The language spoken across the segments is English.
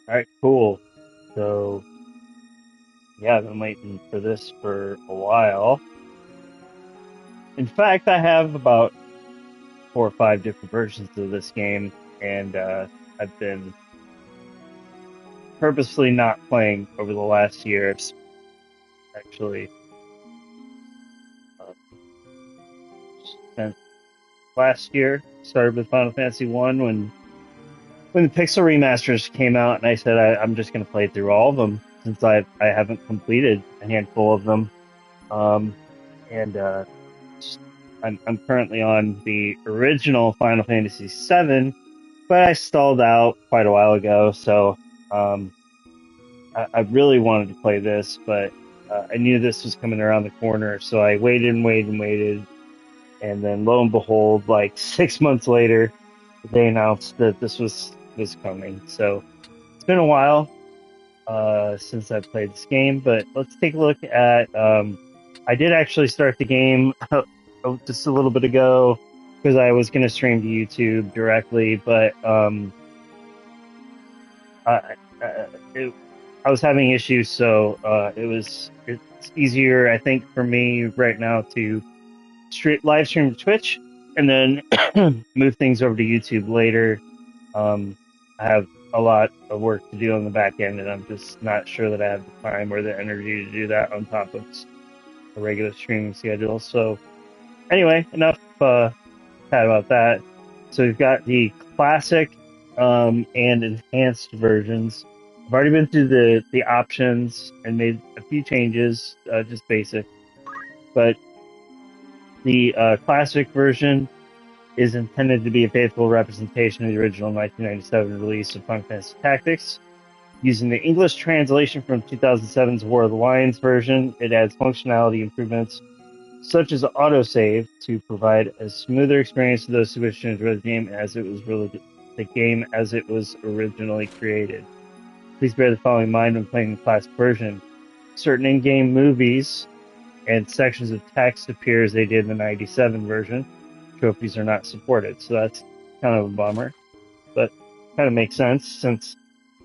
All right, cool. So, yeah, I've been waiting for this for a while. In fact, I have about 4 or 5 different versions of this game, and I've been purposely not playing over the last year. It's actually uh, since last year. Started with Final Fantasy One when the Pixel remasters came out, and I said I'm just going to play through all of them since I haven't completed a handful of them. Um, and I'm currently on the original Final Fantasy VII, but I stalled out quite a while ago, so um, I really wanted to play this, but I knew this was coming around the corner, so I waited and waited and waited, and then lo and behold, like 6 months later, they announced that this was coming. So it's been a while since I played this game, but let's take a look at. I did actually start the game just a little bit ago because I was going to stream to YouTube directly, but I, it, I was having issues, so it's easier, I think, for me right now to live stream to Twitch and then move things over to YouTube later. Um, I have a lot of work to do on the back end, and I'm just not sure that I have the time or the energy to do that on top of a regular streaming schedule. So, anyway, enough chat about that. So we've got the classic and enhanced versions. I've already been through the options and made a few changes, just basic. But the classic version is intended to be a faithful representation of the original 1997 release of Final Fantasy Tactics. Using the English translation from 2007's War of the Lions version, it adds functionality improvements such as autosave to provide a smoother experience to those who wish to enjoy the game as it was originally created. Please bear the following in mind when playing the classic version. Certain in-game movies and sections of text appear as they did in the 97 version. Trophies are not supported, so that's kind of a bummer, but kind of makes sense since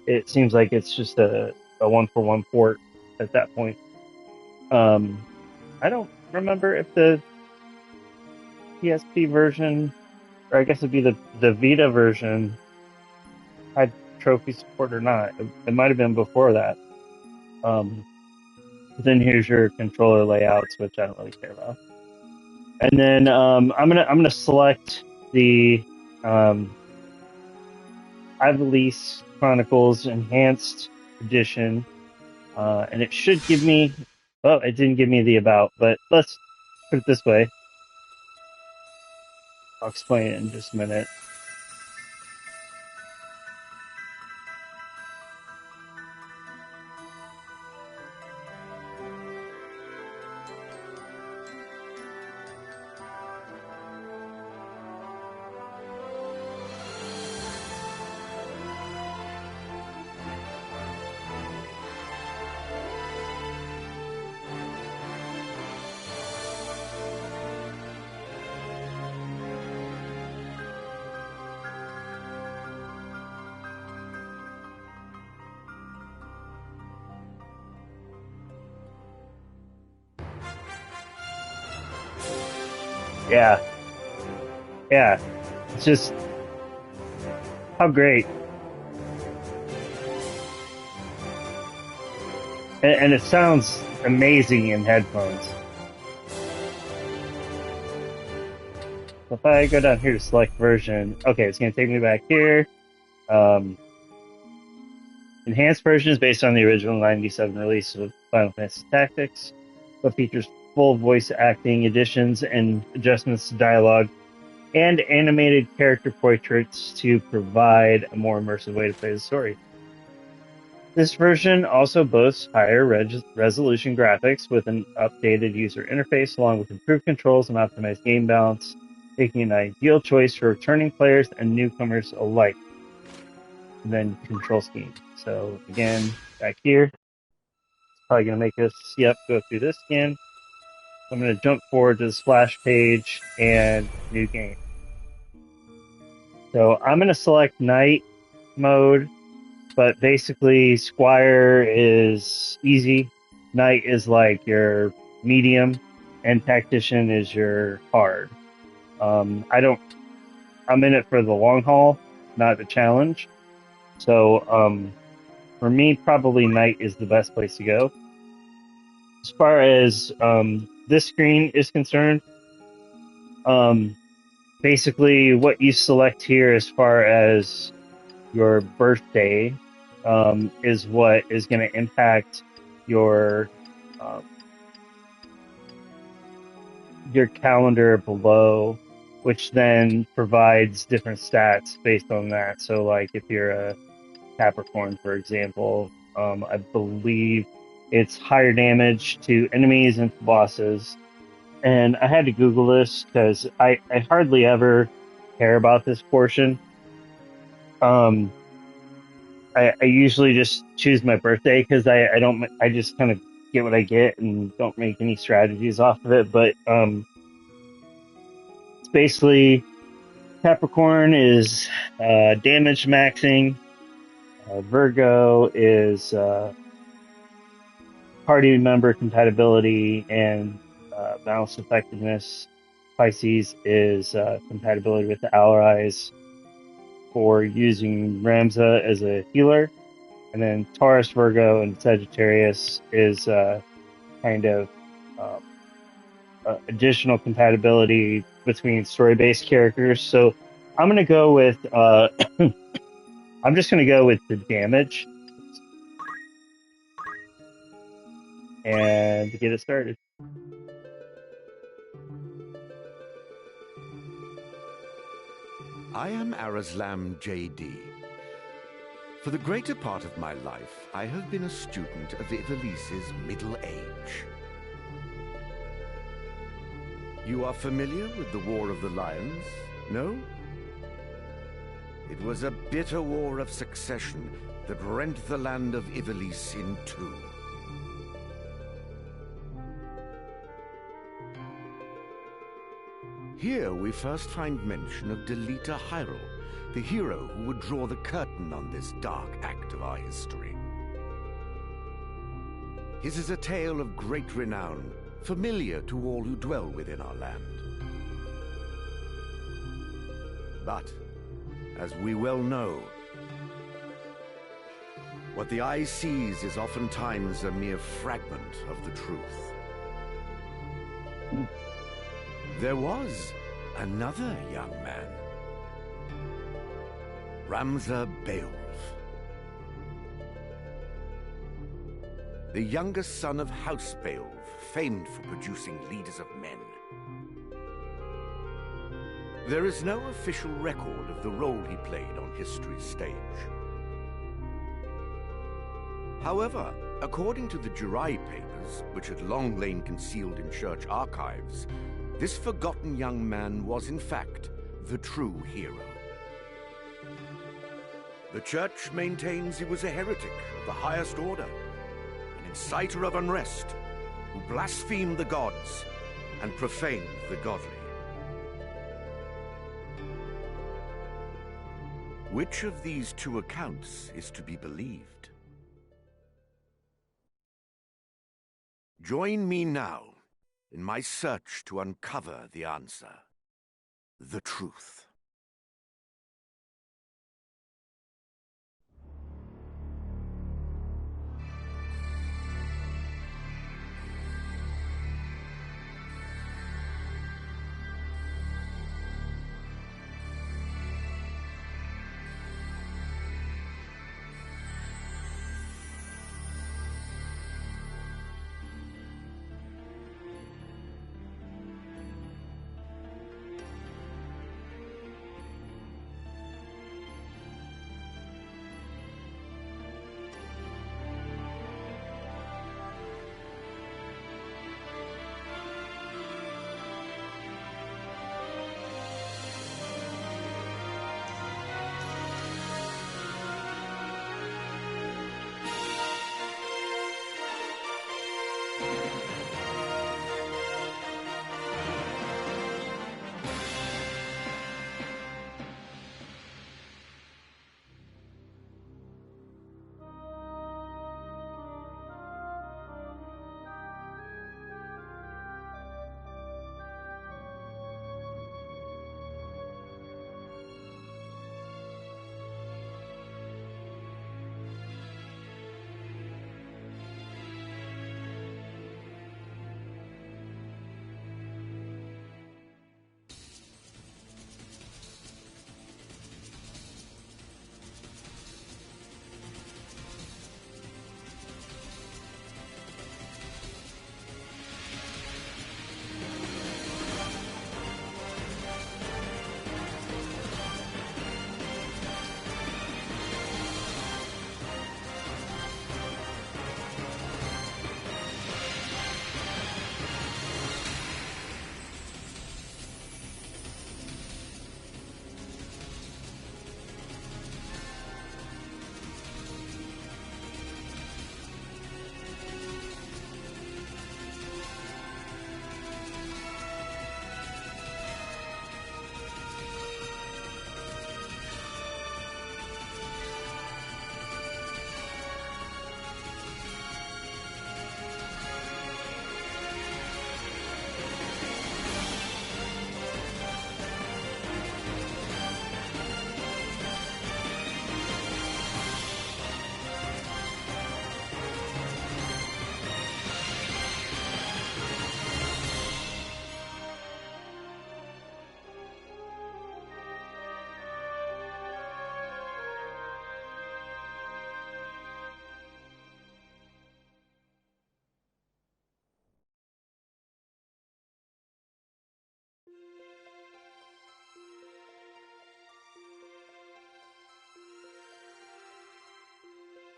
it seems like it's just a one-for-one port at that point. Um, I don't remember if the PSP version, or I guess it'd be the Vita version, had trophy support or not. It might have been before that. Um, but then here's your controller layouts, which I don't really care about. And then I'm gonna select the um, Ivalice Chronicles Enhanced Edition, and it should give me. Well, it didn't give me the about, but let's put it this way. I'll explain it in just a minute. Yeah, yeah. It's just how great, and it sounds amazing in headphones. So if I go down here to select version, okay, it's going to take me back here. Um, Enhanced version is based on the original 97 release of Final Fantasy Tactics, but features full voice acting additions and adjustments to dialogue and animated character portraits to provide a more immersive way to play the story. This version also boasts higher resolution graphics with an updated user interface, along with improved controls and optimized game balance, making an ideal choice for returning players and newcomers alike. And then control scheme. So again, back here, it's probably going to make us, go through this again. I'm going to jump forward to the splash page and new game. So I'm going to select night mode, but basically, Squire is easy, Knight is like your medium, and Tactician is your hard. I don't. I'm in it for the long haul, not the challenge. So for me, probably Knight is the best place to go. As far as this screen is concerned, um, basically what you select here as far as your birthday is what is going to impact your um, your calendar below, which then provides different stats based on that. So, like if you're a Capricorn, for example, I believe it's higher damage to enemies and to bosses. And I had to Google this because I hardly ever care about this portion. Um, I usually just choose my birthday because I don't I just kind of get what I get and don't make any strategies off of it. But it's basically Capricorn is damage maxing. Virgo is party member compatibility and balance effectiveness. Pisces is compatibility with the allies for using Ramza as a healer. And then Taurus, Virgo, and Sagittarius is kind of uh, additional compatibility between story-based characters. So I'm gonna go with I'm just gonna go with the damage and get it started. I am Arazlam J.D. For the greater part of my life, I have been a student of Ivalice's middle age. You are familiar with the War of the Lions, no? It was a bitter war of succession that rent the land of Ivalice in two. Here we first find mention of Delita Hyrule, the hero who would draw the curtain on this dark act of our history. His is a tale of great renown, familiar to all who dwell within our land. But, as we well know, what the eye sees is oftentimes a mere fragment of the truth. There was another young man, Ramza Beowulf, the youngest son of House Beowulf, famed for producing leaders of men. There is no official record of the role he played on history's stage. However, according to the Jirai papers, which had long lain concealed in church archives, this forgotten young man was in fact the true hero. The church maintains he was a heretic of the highest order, an inciter of unrest, who blasphemed the gods and profaned the godly. Which of these two accounts is to be believed? Join me now in my search to uncover the answer, the truth.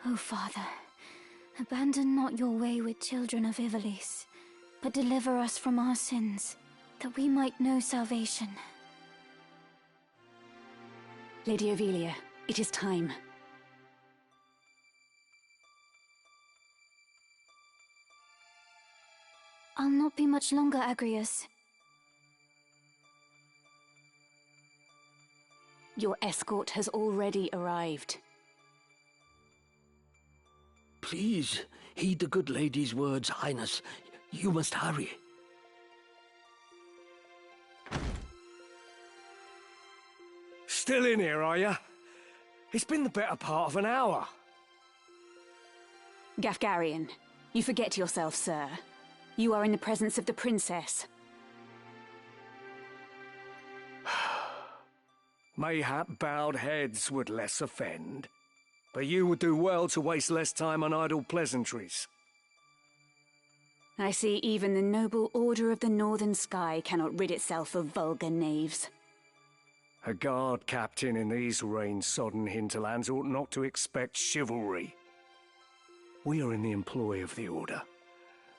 O Father, abandon not your wayward children of Ivalice, but deliver us from our sins, that we might know salvation. Lady Ovelia, it is time. I'll not be much longer, Agrius. Your escort has already arrived. Please, heed the good lady's words, Highness. You must hurry. Still in here, are you? It's been the better part of an hour. Gafgarian, you forget yourself, sir. You are in the presence of the princess. Mayhap bowed heads would less offend, but you would do well to waste less time on idle pleasantries. I see even the noble Order of the Northern Sky cannot rid itself of vulgar knaves. A guard captain in these rain-sodden hinterlands ought not to expect chivalry. We are in the employ of the Order,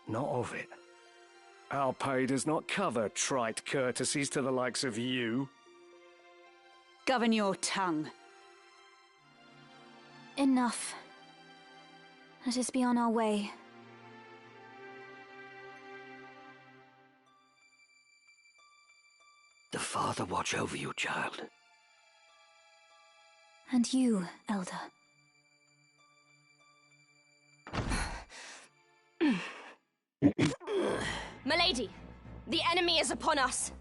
not of it. Our pay does not cover trite courtesies to the likes of you. Govern your tongue. Enough. Let us be on our way. The Father watch over you, child. And you, Elder. Milady, the enemy is upon us.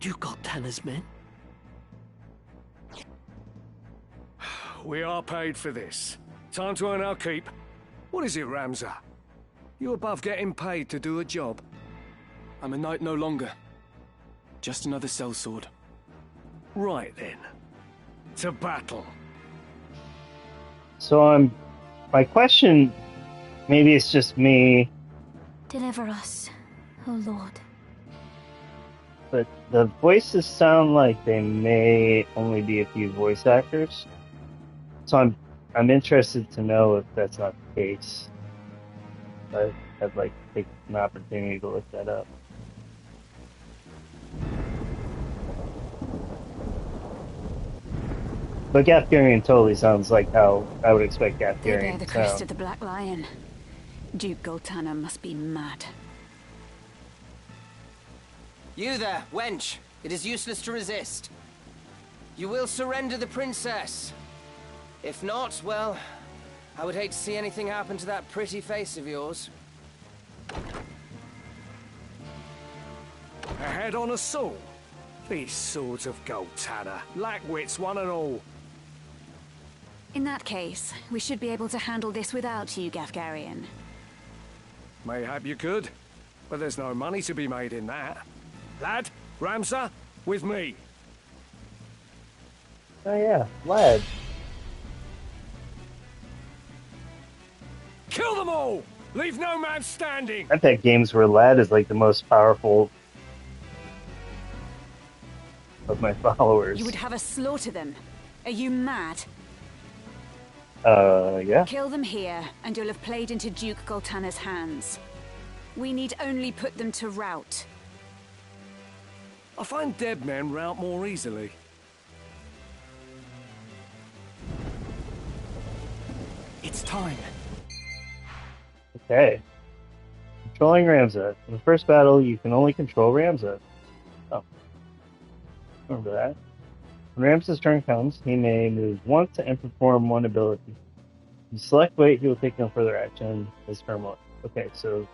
You got Tanner's men? We are paid for this. Time to earn our keep. What is it, Ramza? You above getting paid to do a job? I'm a knight no longer. Just another sellsword. Right then. To battle. So my question, maybe it's just me, Deliver us, O Lord. but the voices sound like they may only be a few voice actors. So I'm interested to know if that's not the case. I'd like to take an opportunity to look that up. But Gafgarian totally sounds like how I would expect They bear Gafgarian the to crest sound. of the Black Lion. Duke Goltana must be mad. You there, wench. It is useless to resist. You will surrender the princess. If not, well, I would hate to see anything happen to that pretty face of yours. A head on a saw? These swords of Goltana, lack wits one and all. In that case, we should be able to handle this without you, Gafgarian. Mayhap you could, but there's no money to be made in that. Lad, Ramza, with me. Oh yeah, lad. Kill them all! Leave no man standing! I've had games where lad is like the most powerful of my followers. You would have us slaughter them. Are you mad? Yeah. Kill them here, and you'll have played into Duke Goltana's hands. We need only put them to rout. I find dead men rout more easily. It's time. Okay. Controlling Ramza. In the first battle, you can only control Ramza. Oh. Remember that. When Ramza's turn comes, he may move once and perform one ability. If you select wait, he will take no further action his turn one. Okay, so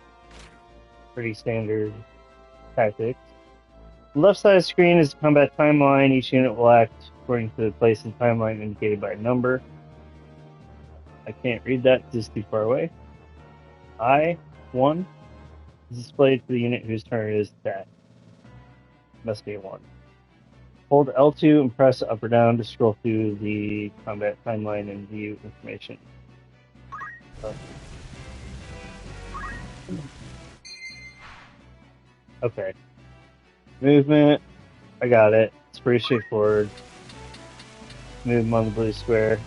pretty standard tactics. The left side of the screen is the combat timeline. Each unit will act according to the place in the timeline indicated by a number. I can't read that because it's too far away. I1 is displayed for the unit whose turn it is that. Must be a 1. Hold L2 and press up or down to scroll through the combat timeline and view information. Okay. Movement. I got it. It's pretty straightforward. Move 'em on the blue square.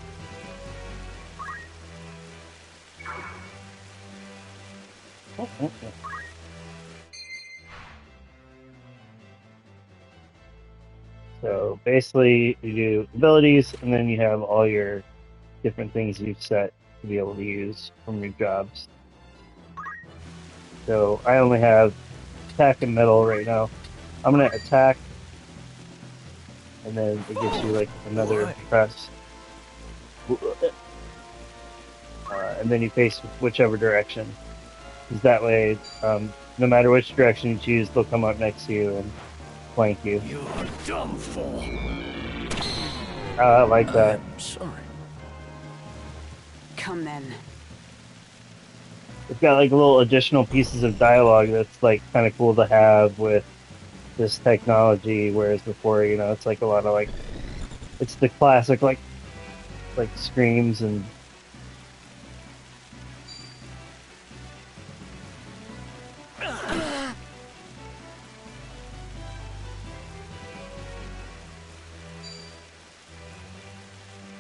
So basically, you do abilities, and then you have all your different things you've set to be able to use from your jobs. So I only have attack and metal right now. I'm gonna attack, and then it gives you like another press, and then you face whichever direction. Because that way, no matter which direction you choose, they'll come up next to you and flank you. You're done for. I like that. I'm sorry. Come then. It's got like little additional pieces of dialogue that's like kind of cool to have with this technology, whereas before, it's like a lot of like it's the classic like screams and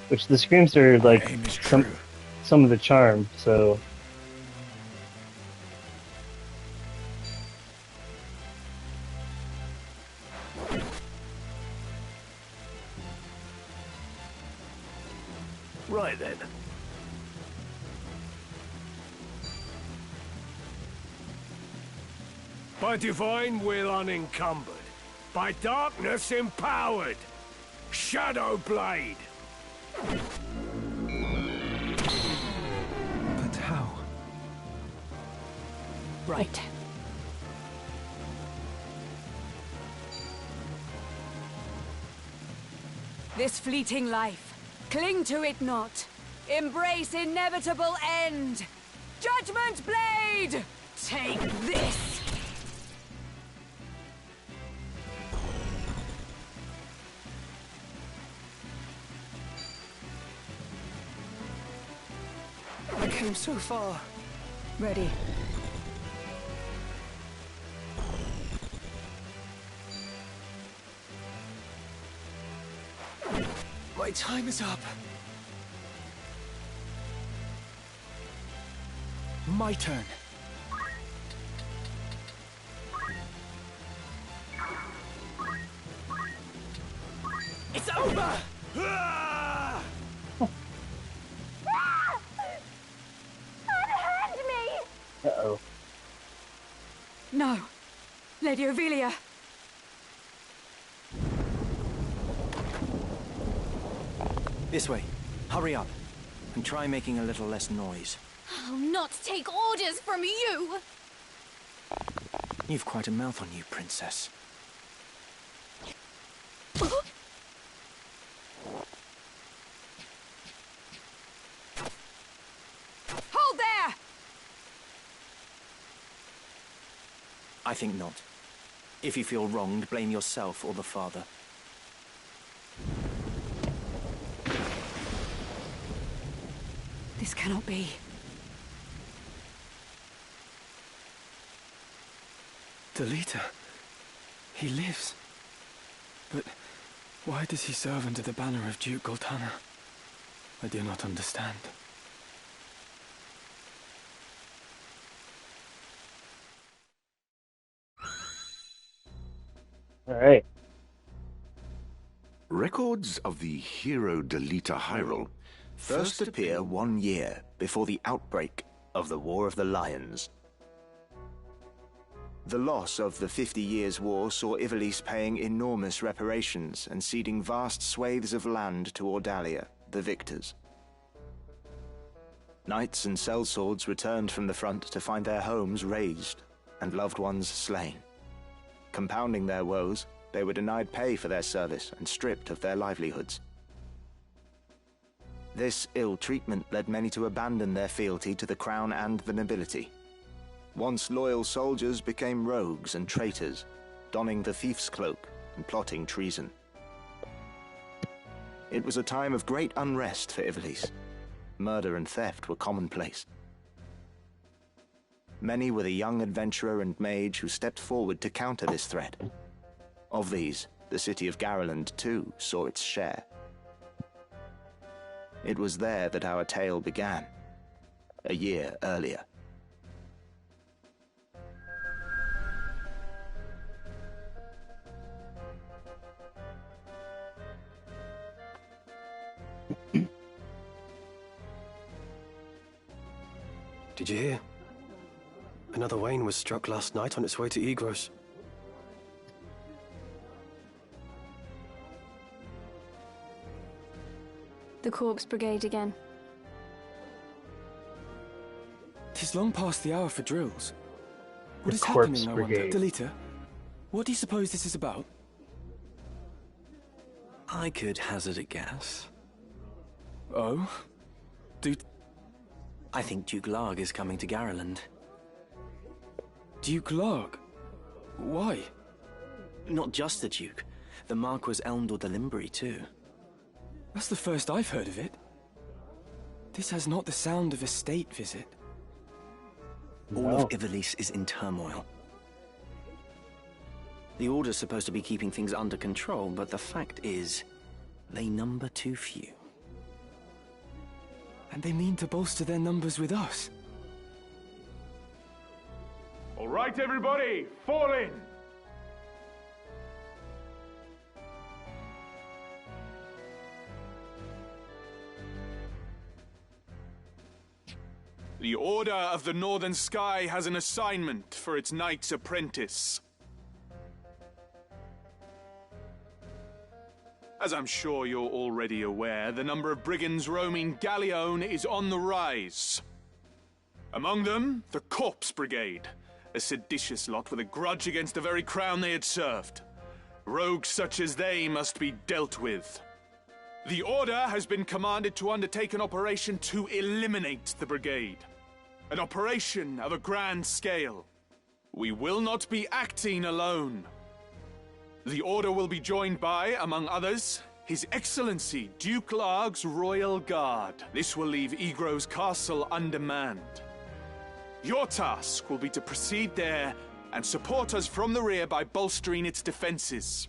which the screams are like some of the charm, so Right then. By divine will unencumbered, by darkness empowered. Shadow Blade! But how? Right. This fleeting life, cling to it not. Embrace inevitable end. Judgment Blade! Take this! I came so far. Ready. My time is up. My turn. It's over! Ah! Unhand me! uh-oh. No. Lady Ophelia. This way. Hurry up. And try making a little less noise. I'll not take orders from you! You've quite a mouth on you, Princess. Hold there! I think not. If you feel wronged, blame yourself or the father. This cannot be. Delita. He lives. But why does he serve under the banner of Duke Goltana? I do not understand. All right. Records of the hero Delita Hyrule First appear 1 year before the outbreak of the War of the Lions. The loss of the 50 Years' War saw Ivalice paying enormous reparations and ceding vast swathes of land to Ordalia, the victors. Knights and sellswords returned from the front to find their homes razed and loved ones slain. Compounding their woes, they were denied pay for their service and stripped of their livelihoods. This ill treatment led many to abandon their fealty to the crown and the nobility. Once loyal soldiers became rogues and traitors, donning the thief's cloak and plotting treason. It was a time of great unrest for Ivalice. Murder and theft were commonplace. Many were the young adventurer and mage who stepped forward to counter this threat. Of these, the city of Garland, too, saw its share. It was there that our tale began, a year earlier. Did you hear? Another Wayne was struck last night on its way to Egros. The Corpse Brigade again. 'Tis long past the hour for drills. What The is Corpse happening, I wonder? Brigade. Delita, what do you suppose this is about? I could hazard a guess. Oh? I think Duke Larg is coming to Garland. Duke Larg? Why? Not just the Duke. The Marquis Elmdor the Limbri, too. That's the first I've heard of it. This has not the sound of a state visit. All No. of Ivalice is in turmoil. The Order's supposed to be keeping things under control, but the fact is, they number too few. And they mean to bolster their numbers with us. All right, everybody, fall in. The Order of the Northern Sky has an assignment for its Knight's Apprentice. As I'm sure you're already aware, the number of brigands roaming Galleon is on the rise. Among them, the Corpse Brigade, a seditious lot with a grudge against the very crown they had served. Rogues such as they must be dealt with. The Order has been commanded to undertake an operation to eliminate the brigade. An operation of a grand scale. We will not be acting alone. The Order will be joined by, among others, His Excellency Duke Larg's Royal Guard. This will leave Egros Castle undermanned. Your task will be to proceed there and support us from the rear by bolstering its defenses.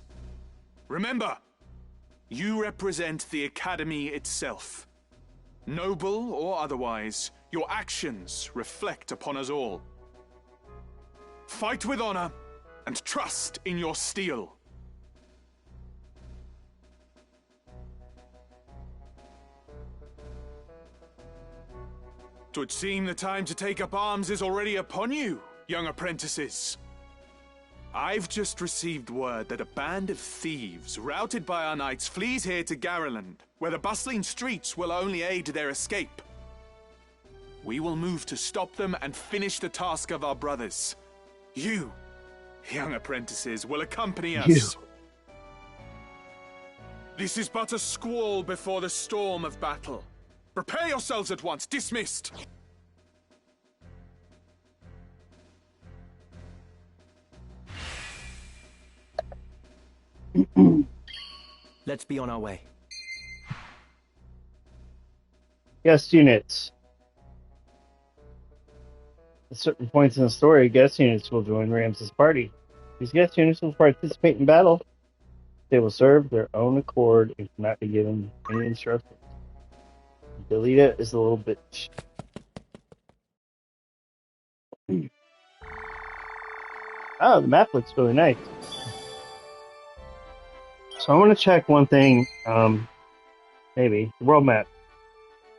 Remember, you represent the Academy itself. Noble or otherwise, your actions reflect upon us all. Fight with honor and trust in your steel. Twould seem the time to take up arms is already upon you, young apprentices. I've just received word that a band of thieves, routed by our knights, flees here to Garland, where the bustling streets will only aid their escape. We will move to stop them and finish the task of our brothers. You, young apprentices, will accompany us. This is but a squall before the storm of battle. Prepare yourselves at once. Dismissed. Let's be on our way. Guest units. At certain points in the story, guest units will join Ramses' party. These guest units will participate in battle. They will serve their own accord and cannot be given any instructions. Delita is a little bitch. Oh, the map looks really nice. So I want to check one thing, maybe. The world map.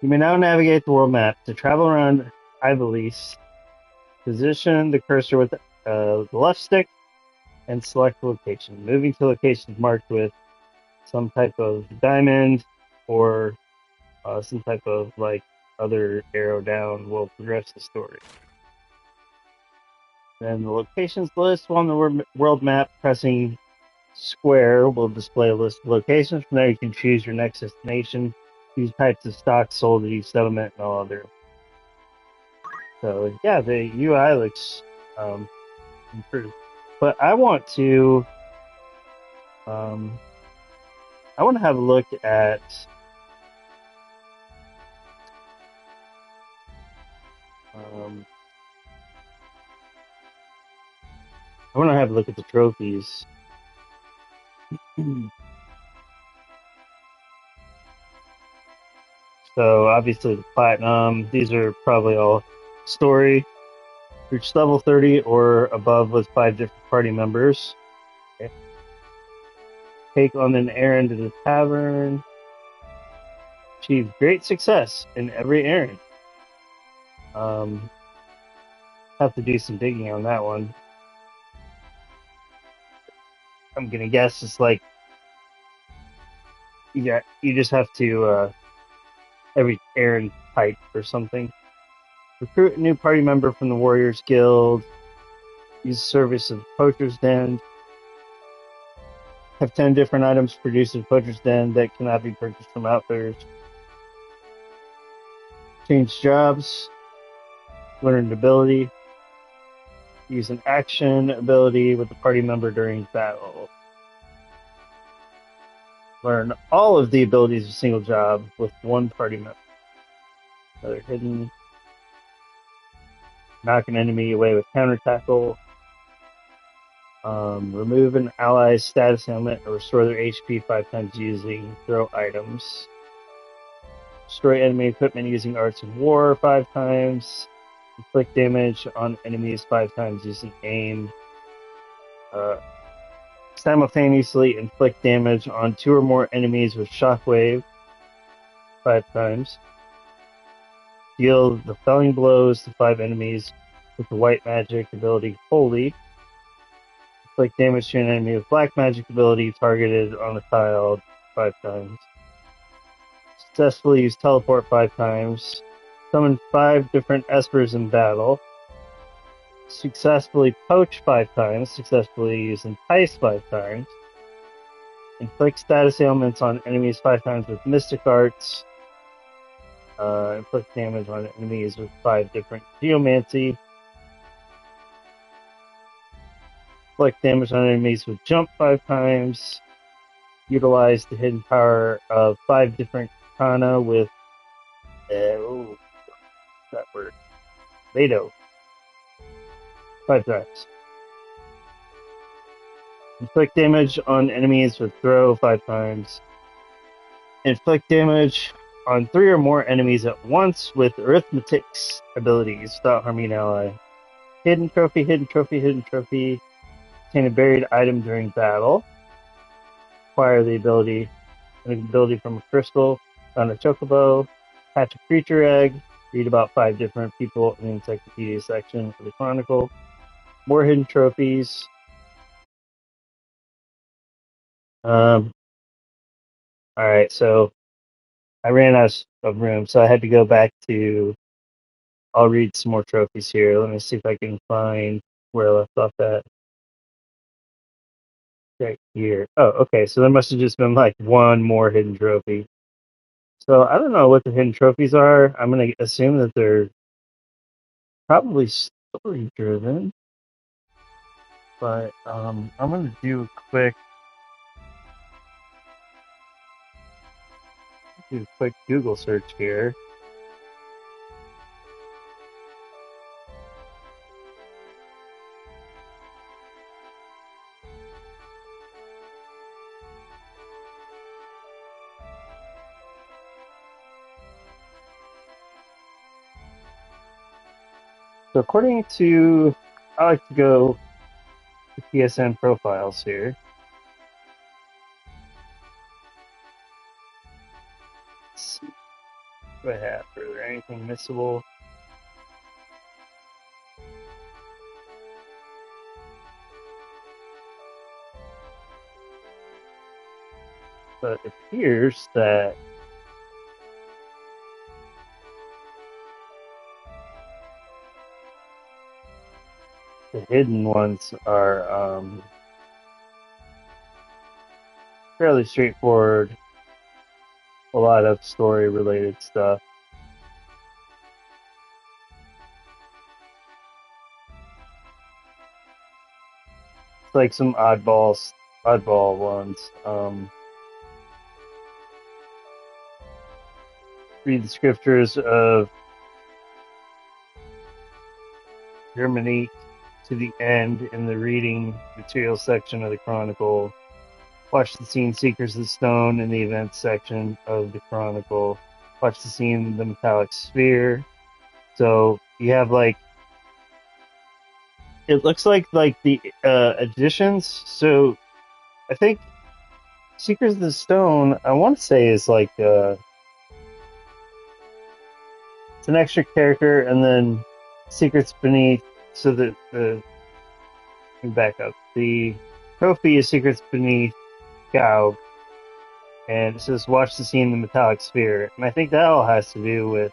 You may now navigate the world map to travel around Ivalice. Position the cursor with the left stick and select the location. Moving to locations marked with some type of diamond or some type of like other arrow down will progress the story. Then the locations list on the world map, pressing square will display a list of locations. From there you can choose your next destination, use types of stock sold at each settlement, and all other. So yeah, the UI looks improved. But I want to have a look at the trophies. So obviously the platinum, these are probably all story. Reach level 30 or above with 5 different party members. Okay. Take on an errand to the tavern. Achieve great success in every errand. Have to do some digging on that one. I'm gonna guess it's like, yeah, you just have to every errand type or something. Recruit a new party member from the Warriors Guild. Use service of Poacher's Den. Have 10 different items produced in Poacher's Den that cannot be purchased from outfitters. Change jobs. Learn an ability. Use an action ability with a party member during battle. Learn all of the abilities of a single job with one party member. Another hidden. Knock an enemy away with counter tackle. Remove an ally's status ailment or restore their HP 5 times using throw items. Destroy enemy equipment using arts of war 5 times. Inflict damage on enemies 5 times using aim. Simultaneously inflict damage on 2 or more enemies with shockwave 5 times. Deal the felling blows to 5 enemies with the white magic ability Holy. Inflict damage to an enemy with black magic ability targeted on a tile 5 times. Successfully use teleport 5 times. Summon 5 different espers in battle. Successfully poach 5 times. Successfully use entice 5 times. Inflict status ailments on enemies 5 times with mystic arts. Inflict damage on enemies with 5 different geomancy. Inflict damage on enemies with jump 5 times. Utilize the hidden power of 5 different katana with that word. Beto. 5 times. Inflict damage on enemies with throw 5 times. Inflict damage on 3 or more enemies at once with arithmetics abilities without harming an ally. Hidden trophy, hidden trophy, hidden trophy. Obtain a buried item during battle. Acquire the ability, an ability from a crystal, found a chocobo, hatch a creature egg, read about 5 different people in the encyclopedia section of the Chronicle. More hidden trophies. Alright, so I ran out of room, so I had to go back to. I'll read some more trophies here. Let me see if I can find where I left off at. Right here. Oh, okay, so there must have just been like one more hidden trophy. So I don't know what the hidden trophies are. I'm going to assume that they're probably story driven. But I'm going to do a quick Google search here. So according to, I like to go to PSN profiles here. Let's see what I have. Is there anything missable? But it appears that the hidden ones are fairly straightforward. A lot of story related stuff. It's like some oddball ones. Read the scriptures of Germany to the end in the reading material section of the Chronicle. Watch the scene Seekers of the Stone in the events section of the Chronicle. Watch the scene The Metallic Sphere. So you have like, it looks like the additions. So I think Seekers of the Stone, I want to say, is like it's an extra character, and then Secrets Beneath so the let me back up. The trophy is Secrets Beneath Gao, and it says watch the scene in the metallic sphere, and I think that all has to do with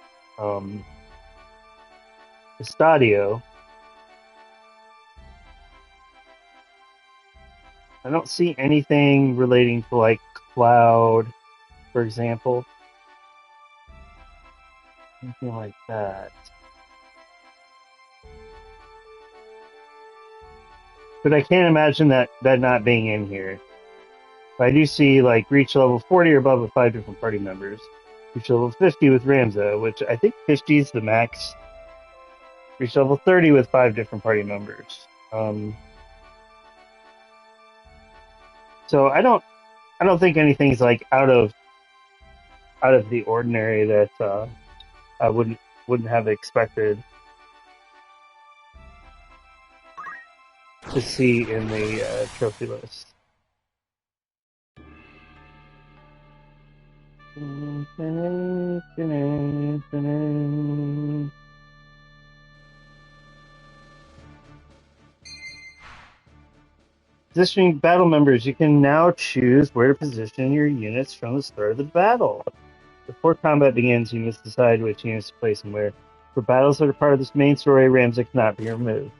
Estadio. I don't see anything relating to like Cloud, for example. Anything like that. But I can't imagine that not being in here. But I do see like reach level 40 or above with 5 different party members. Reach level 50 with Ramza, which I think 50 is the max. Reach level 30 with 5 different party members. So I don't think anything's like out of the ordinary that I wouldn't have expected to see in the trophy list. Positioning battle members, you can now choose where to position your units from the start of the battle. Before combat begins, you must decide which units to place and where. For battles that are part of this main story, Ramza cannot be removed.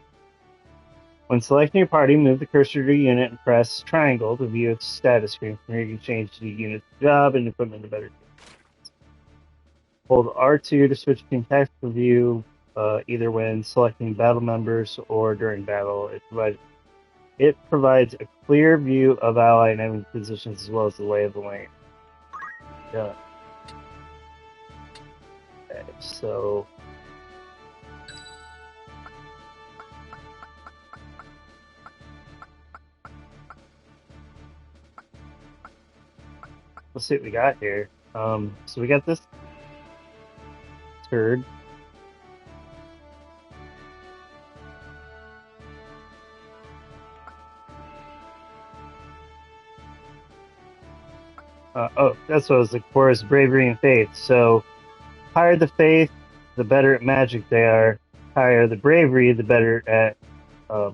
When selecting your party, move the cursor to your unit and press triangle to view its status screen. From here, you can change the unit's job and equipment to better. Hold R2 to switch between tactical view, either when selecting battle members or during battle. It provides a clear view of ally and enemy positions as well as the lay of the land. Yeah. Okay, so let's see what we got here. So we got this turd. That's what I was looking for, is bravery and faith. So higher the faith, the better at magic they are. Higher the bravery, the better at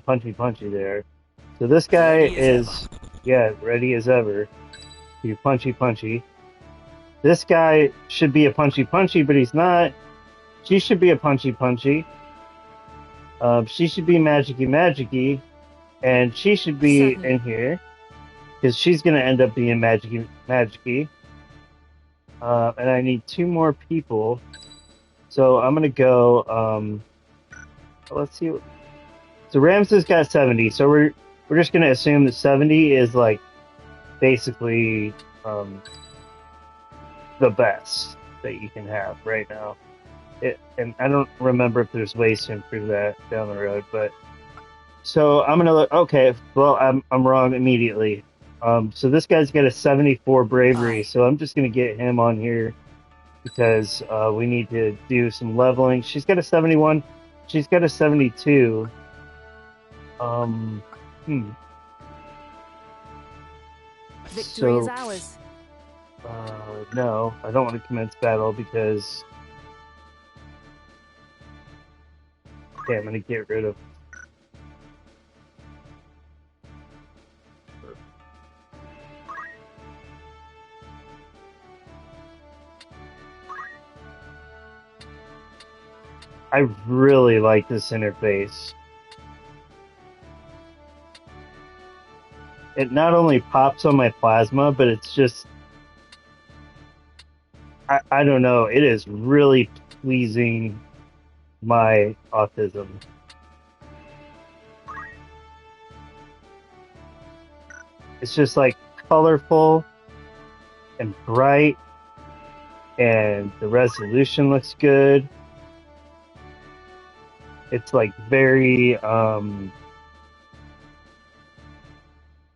punchy they are. So this guy is, ready as ever. You punchy. This guy should be a punchy, but he's not. She should be a punchy. She should be magicy, and she should be in here because she's gonna end up being magicy. And I need 2 more people, so I'm gonna go. Let's see. So Ramses got 70, so we're just gonna assume that 70 is like basically the best that you can have right now. And I don't remember if there's ways to improve that down the road, but so I'm gonna look. Okay, well I'm wrong immediately. So this guy's got a 74 bravery, so I'm just gonna get him on here because we need to do some leveling. She's got a 71. She's got a 72. Victory is ours. No, I don't want to commence battle because I'm going to get rid of. I really like this interface. It not only pops on my plasma, but it's just, I don't know, it is really pleasing my autism. It's just like colorful and bright, and the resolution looks good. It's like very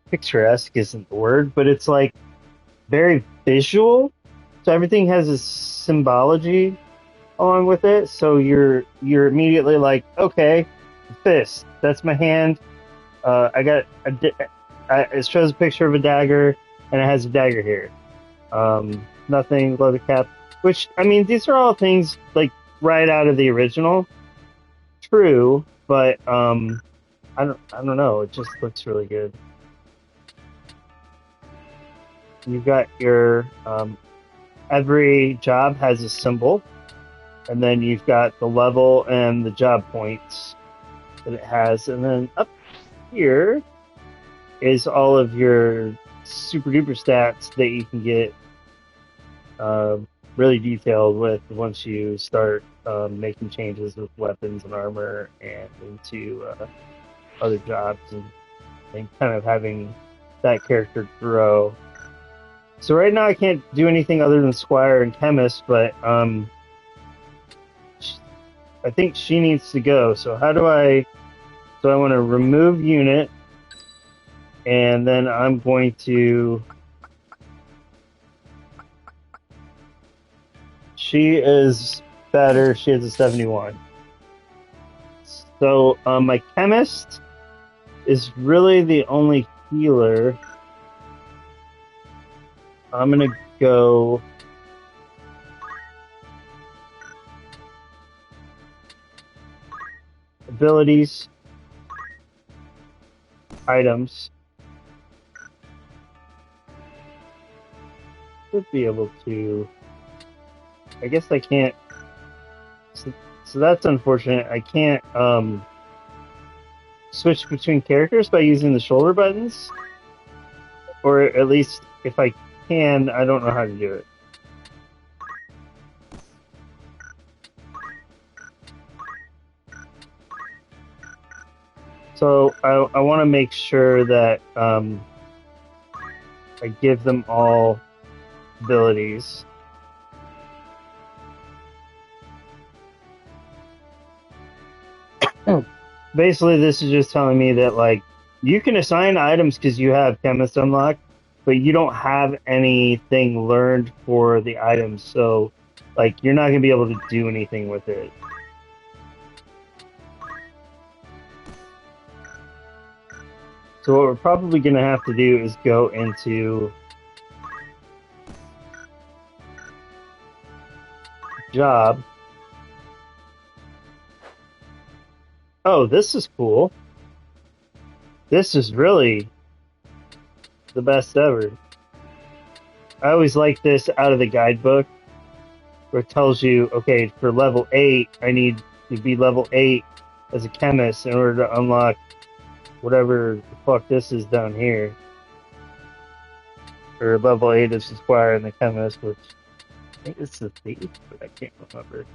picturesque isn't the word, but it's like very visual. So everything has a symbology along with it. So you're immediately like, okay, fist. That's my hand. It shows a picture of a dagger, and it has a dagger here. Nothing, leather cap. Which, I mean, these are all things like right out of the original. True, but I don't know. It just looks really good. You've got your every job has a symbol, and then you've got the level and the job points that it has, and then up here is all of your super duper stats that you can get really detailed with once you start making changes with weapons and armor and into other jobs and kind of having that character grow. So right now I can't do anything other than Squire and Chemist, but I think she needs to go. So how do I? So I want to remove unit, and then I'm going to. She is better. She has a 71. So my Chemist is really the only healer. I'm gonna go. Abilities, items. Should be able to. I guess I can't. So that's unfortunate. I can't switch between characters by using the shoulder buttons, or at least if I can, I don't know how to do it. So I want to make sure that I give them all abilities. Basically, this is just telling me that like you can assign items because you have Chemist unlocked, but you don't have anything learned for the items, so like you're not gonna be able to do anything with it. So what we're probably gonna have to do is go into job. Oh, this is cool. This is really the best ever. I always like this out of the guidebook where it tells you, okay, for level 8, I need to be level 8 as a chemist in order to unlock whatever the fuck this is down here. Or level 8 is the squire and the chemist, which I think it's the thief, but I can't remember.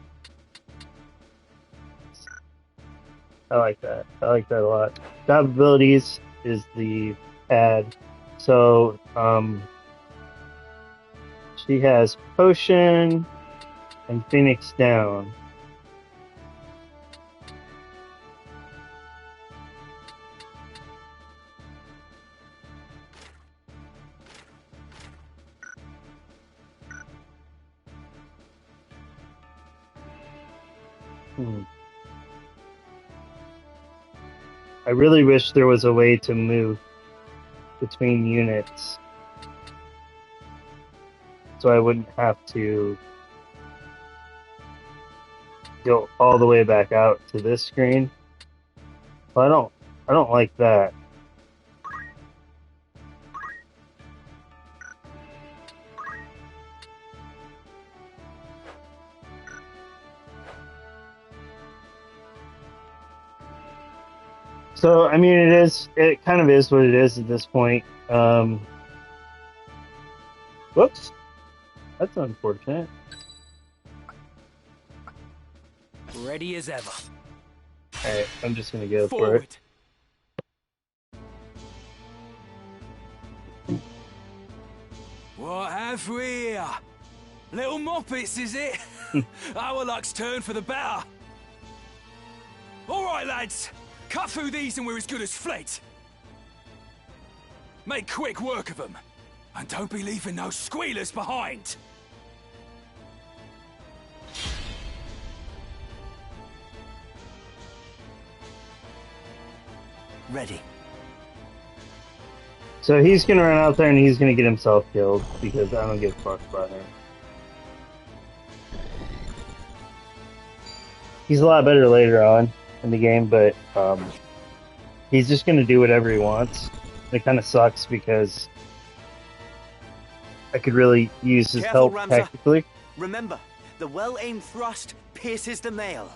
I like that. I like that a lot. Job abilities is the pad. So, she has potion and Phoenix down. I really wish there was a way to move between units so I wouldn't have to go all the way back out to this screen. Well, I don't like that. So, I mean, it kind of is what it is at this point. Whoops. That's unfortunate. Ready as ever. Alright, I'm just gonna go Forward. for it. What have we here? Little moppets, is it? Our luck's turned for the better. All right, lads. Cut through these and we're as good as fled. Make quick work of them. And don't be leaving no squealers behind. Ready. So he's gonna run out there and he's gonna get himself killed because I don't give a fuck about him. He's a lot better later on. in the game, but he's just gonna do whatever he wants. It kind of sucks because I could really use his Careful, help Ramza. tactically. Remember, the well-aimed thrust pierces the mail.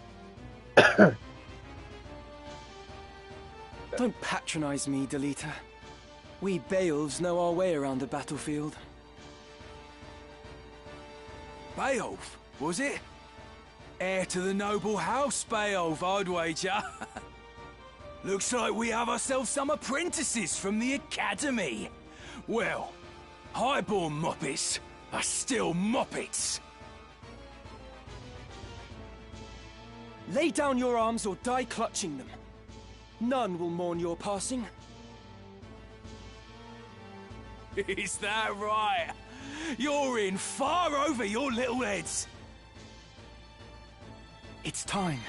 Don't patronize me, Delita. We Beowulfs know our way around the battlefield. Beowulf, was it? Heir to the noble house, Beowulf, I'd wager. Looks like we have ourselves some apprentices from the academy. Well, highborn moppets are still moppets. Lay down your arms or die clutching them. None will mourn your passing. Is that right? You're in far over your little heads. It's time.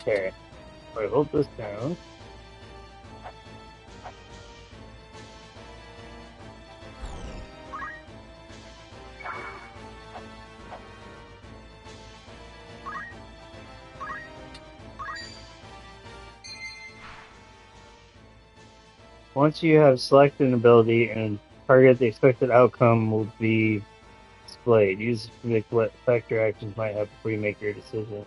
Okay, so I hold this down. Once you have selected an ability and target, the expected outcome will be displayed. Use to predict what effect your actions might have before you make your decision.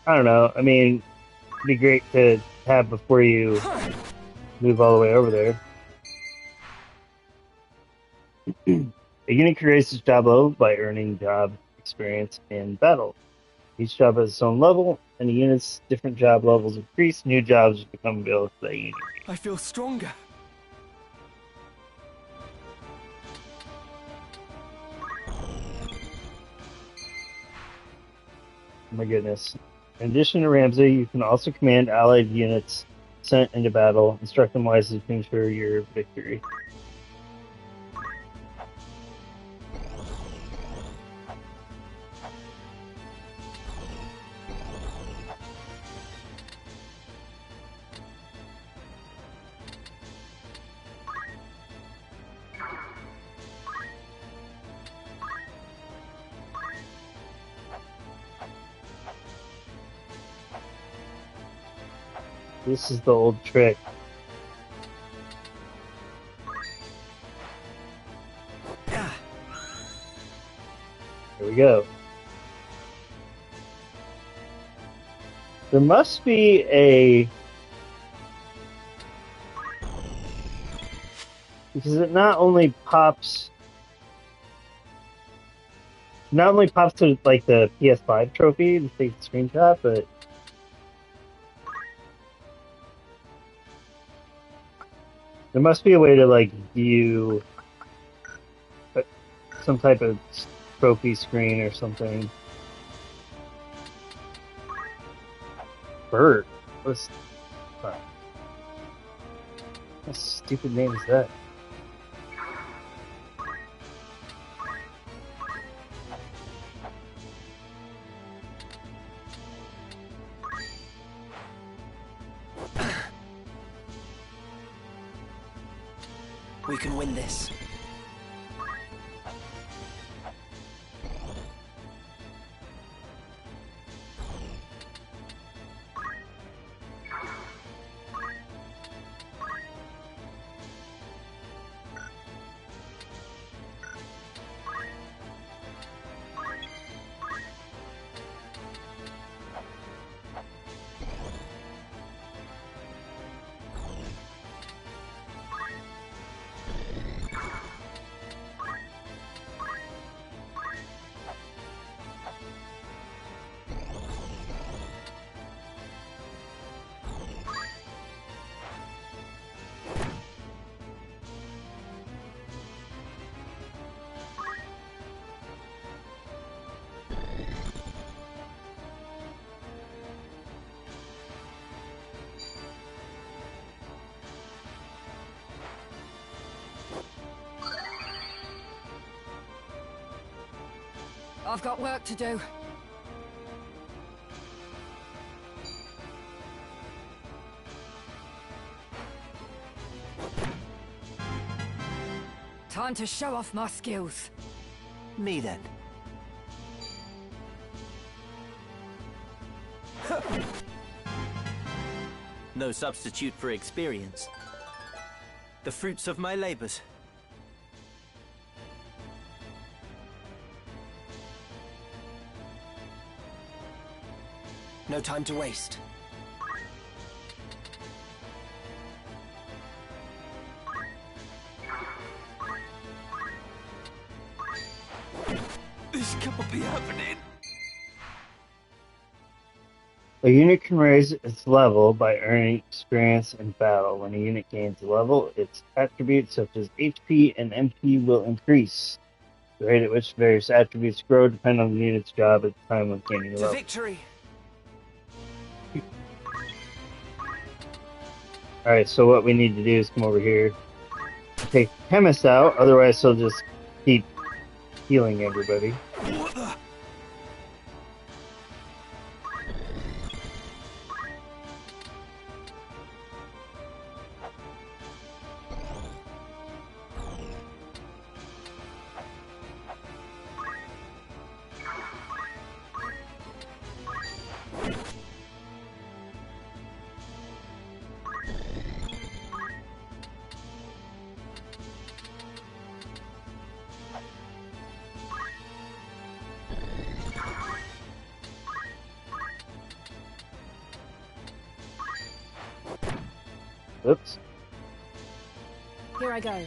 I don't know. I mean, it'd be great to have before you move all the way over there. A unit can raise its job level by earning job experience in battle. Each job has its own level, and the unit's different job levels increase. New jobs become available to that unit. I feel stronger. Oh my goodness. In addition to Ramsey, you can also command allied units sent into battle, instruct them wisely to ensure your victory. This is the old trick. Here we go. There must be a... Because it not only pops to like the PS5 trophy to take the screenshot, but there must be a way to like view some type of trophy screen or something. Bird? What stupid name is that? We can win this. I've got work to do. Time to show off my skills. Me then. No substitute for experience. The fruits of my labors. No time to waste. This can't be happening. A unit can raise its level by earning experience in battle. When a unit gains a level, its attributes such as HP and MP will increase. The rate at which various attributes grow depend on the unit's job at the time of gaining a To level. victory! Alright, so what we need to do is come over here, take the chemist out, otherwise he'll just keep healing everybody. What the? Oops. Here I go.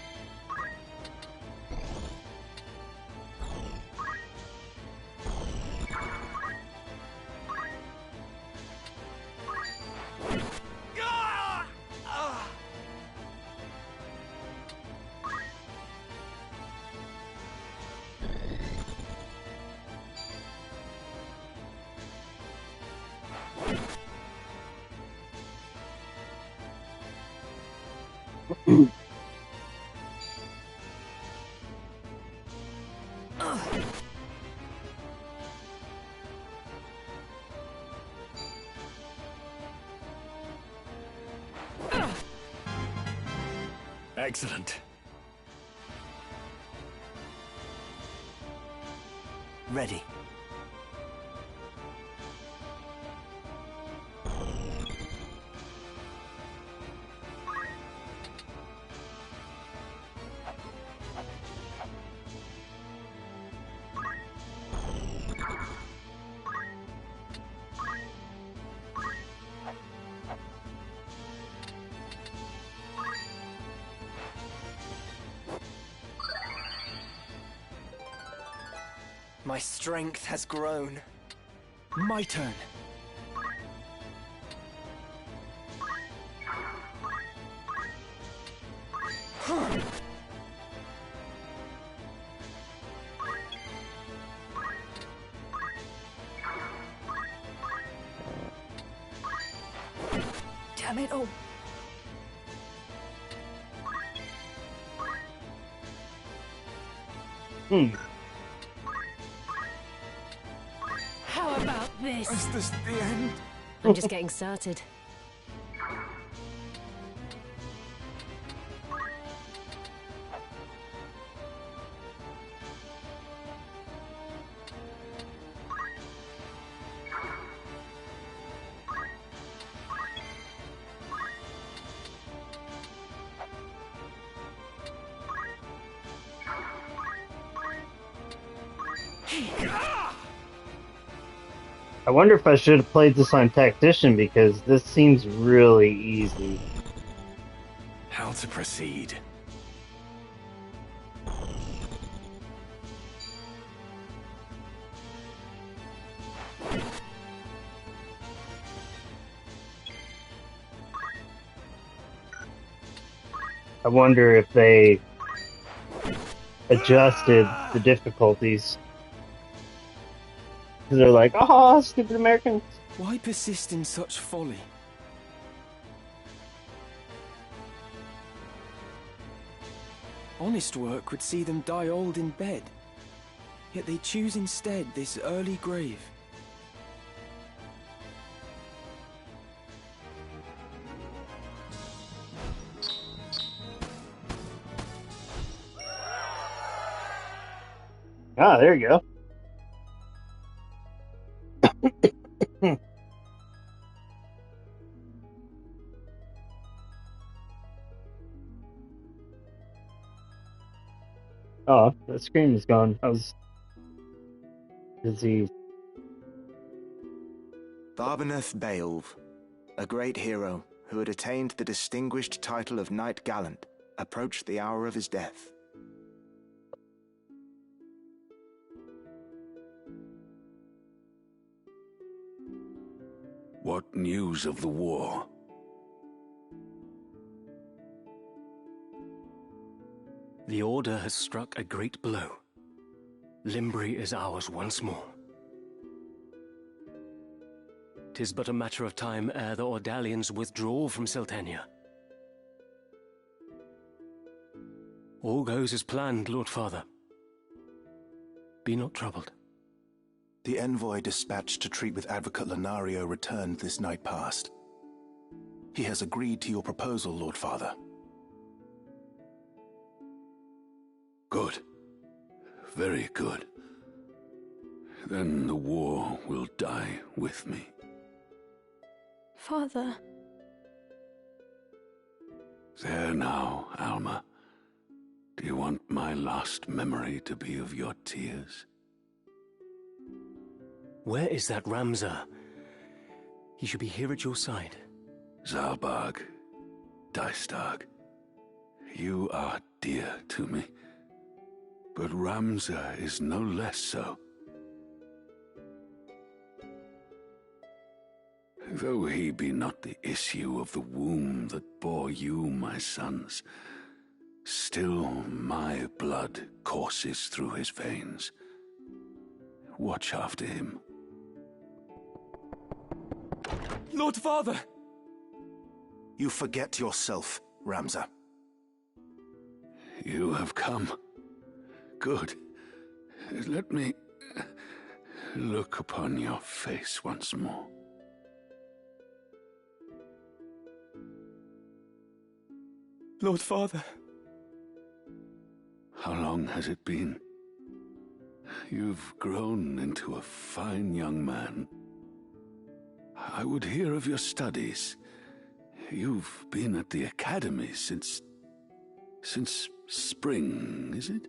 Excellent. Ready. My strength has grown. My turn. Damn it all. How about this? Is this the end? I'm just getting started. I wonder if I should have played this on Tactician because this seems really easy. How to proceed? I wonder if they adjusted the difficulties. Because they're like, oh, stupid Americans. Why persist in such folly? Honest work would see them die old in bed. Yet they choose instead this early grave. Ah, there you go. Oh, the screen is gone. I was busy. Barbeneth Beowulf, a great hero who had attained the distinguished title of Knight Gallant, approached the hour of his death. What news of the war? The Order has struck a great blow. Limbri is ours once more. 'Tis but a matter of time ere the Ordalians withdraw from Seltenia. All goes as planned, Lord Father. Be not troubled. The envoy dispatched to treat with Advocate Lenario returned this night past. He has agreed to your proposal, Lord Father. Good. Very good. Then the war will die with me. Father. There now, Alma. Do you want my last memory to be of your tears? Where is that Ramza? He should be here at your side. Zalbag, Dystag, you are dear to me. But Ramza is no less so. Though he be not the issue of the womb that bore you, my sons, still my blood courses through his veins. Watch after him. Lord Father! You forget yourself, Ramza. You have come. Good. Let me look upon your face once more. Lord Father. How long has it been? You've grown into a fine young man. I would hear of your studies. You've been at the academy since spring, is it?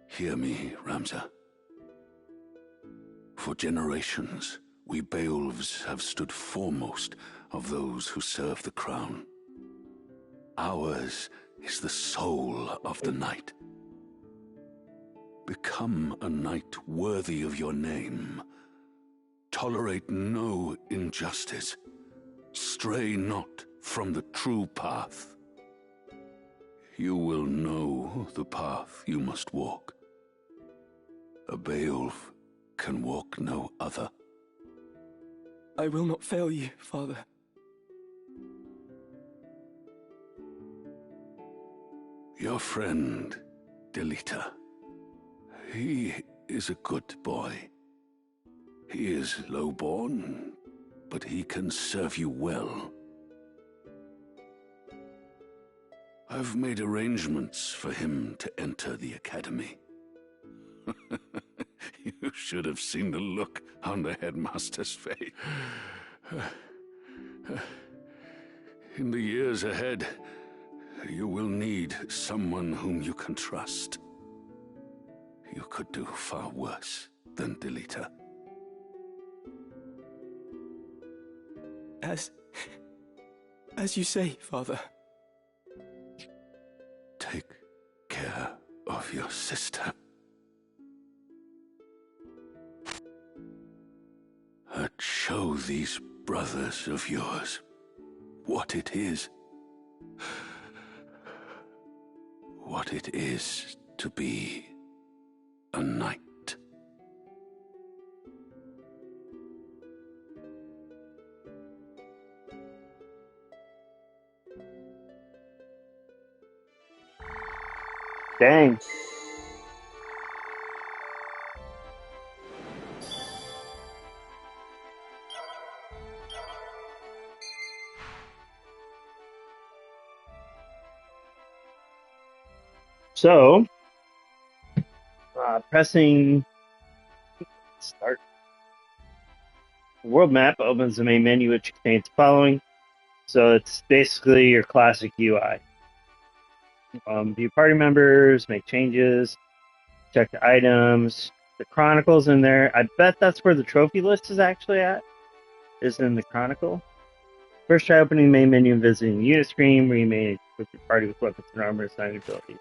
Hear me, Ramza. For generations, we Beowulfs have stood foremost of those who serve the crown. Ours is the soul of the knight. Become a knight worthy of your name. Tolerate no injustice. Stray not from the true path. You will know the path you must walk. A Beowulf can walk no other. I will not fail you, Father. Your friend, Delita. He is a good boy. He is low-born, but he can serve you well. I've made arrangements for him to enter the academy. You should have seen the look on the headmaster's face. In the years ahead, you will need someone whom you can trust. You could do far worse than Delita. As you say, Father. Take care of your sister. And show these brothers of yours what it is. What it is to be a knight. Dang. So, pressing start. The world map opens the main menu, which contains the following: So it's basically your classic UI. View party members, make changes, check the items. The Chronicle's in there. I bet that's where the trophy list is actually at, is in the Chronicle. First, try opening the main menu and visiting the unit screen, where you may equip your party with weapons and armor assigned abilities.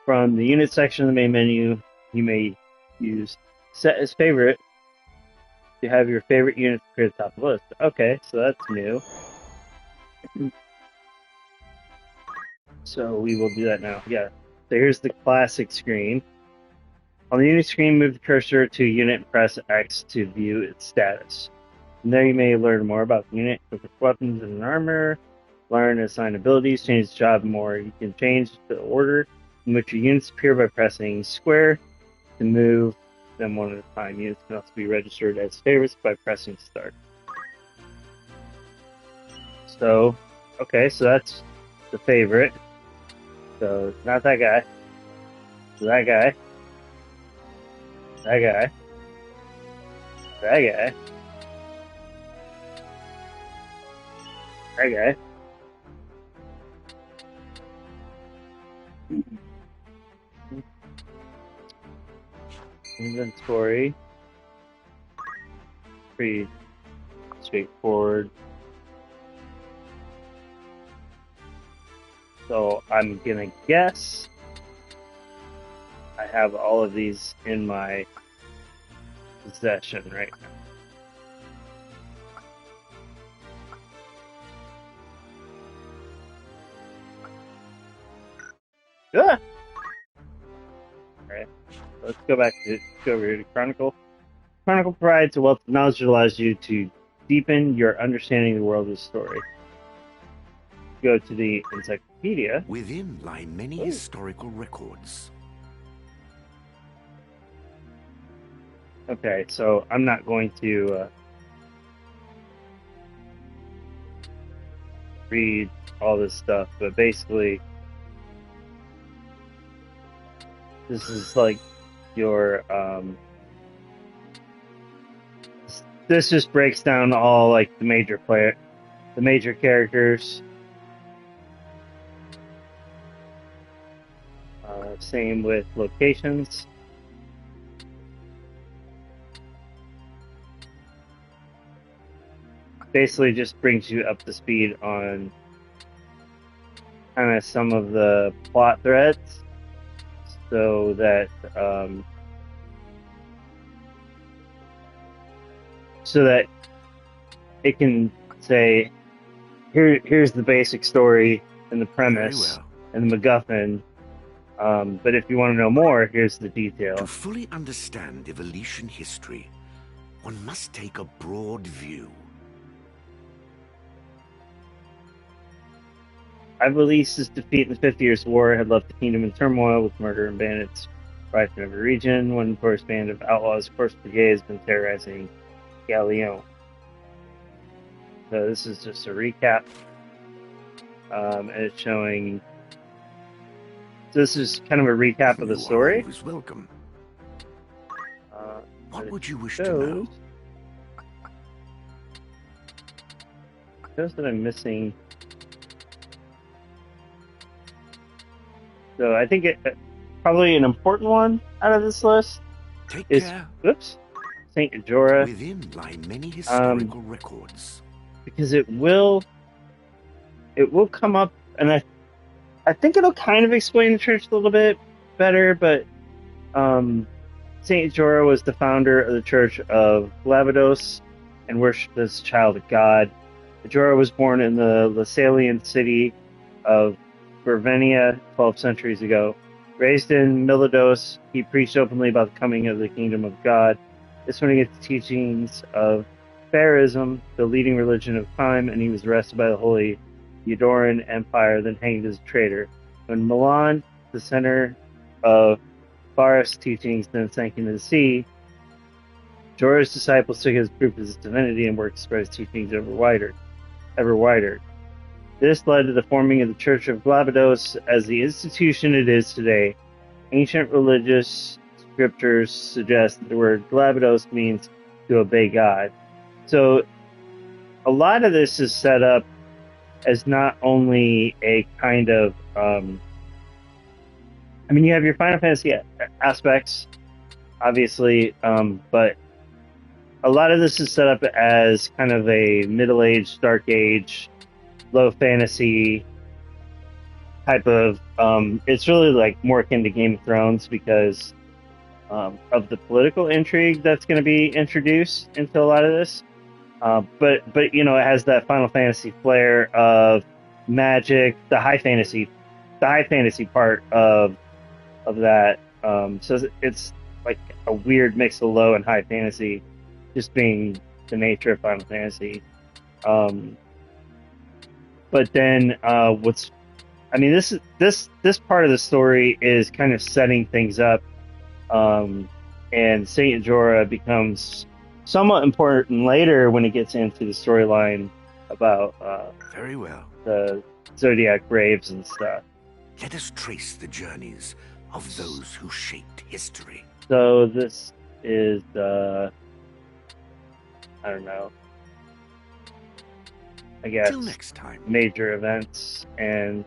From the unit section of the main menu, you may use set as favorite to have your favorite units appear at the top of the list. Okay, so that's new. So we will do that now. Yeah. So here's the classic screen. On the unit screen, move the cursor to unit and press X to view its status. From there, you may learn more about the unit, equip weapons and armor, learn and assign abilities, change the job more. You can change the order in which your units appear by pressing square to move them one at a time. Units can also be registered as favorites by pressing start. So, okay, so that's the favorite. So, not that guy. That guy. That guy. That guy. That guy. Inventory. Pretty straightforward. So I'm gonna guess I have all of these in my possession right now. Ah! Alright, let's go back to over here to Chronicle. Chronicle provides a wealth of knowledge that allows you to deepen your understanding of the world of the story. Go to the encyclopedia. Within lie many historical records. Okay, so I'm not going to read all this stuff, but basically, this is like your this just breaks down all like the major characters. Same with locations. Basically just brings you up to speed on kind of some of the plot threads so that it can say here's the basic story and the premise and the MacGuffin. But if you want to know more, here's the detail. To fully understand Evolution history, one must take a broad view. Ivalice's defeat in the 50 Years' War had left the kingdom in turmoil, with murder and bandits rife in every region. One notorious band of outlaws, Corpse Brigade, has been terrorizing Galleon. So this is just a recap, and it's showing. So this is kind of a recap of the story. Always welcome. What would you wish to know? Shows that I'm missing. So I think probably an important one out of this list is Saint Ajora. Within lie many historical records. Because it will come up, and I think it'll kind of explain the church a little bit better, but Saint Ajora was the founder of the Church of Glabados and worshipped as a child of God. Ajora was born in the Lassalian city of Bravenia 12 centuries ago. Raised in Milados, he preached openly about the coming of the kingdom of God. This one he gets the teachings of Pharaohism, the leading religion of time, and he was arrested by the Holy Eudorian Empire, then hanged as a traitor. When Milan, the center of Baras' teachings, then sank into the sea, Ajora's disciples took his proof of his divinity and worked to spread his teachings ever wider. This led to the forming of the Church of Glabados as the institution it is today. Ancient religious scriptures suggest that the word Glabados means to obey God. So, a lot of this is set up as not only a kind of, I mean, you have your Final Fantasy aspects, obviously, but a lot of this is set up as kind of a middle-aged, dark age, low fantasy type of. It's really like more akin to Game of Thrones because of the political intrigue that's going to be introduced into a lot of this. But you know, it has that Final Fantasy flair of magic, the high fantasy part of that. So it's like a weird mix of low and high fantasy, just being the nature of Final Fantasy. But then this part of the story is kind of setting things up, and Saint Jorah becomes somewhat important later when it gets into the storyline about very well the Zodiac Braves and stuff. Let us trace the journeys of those who shaped history. So this is I don't know. I guess Till next time. Major events and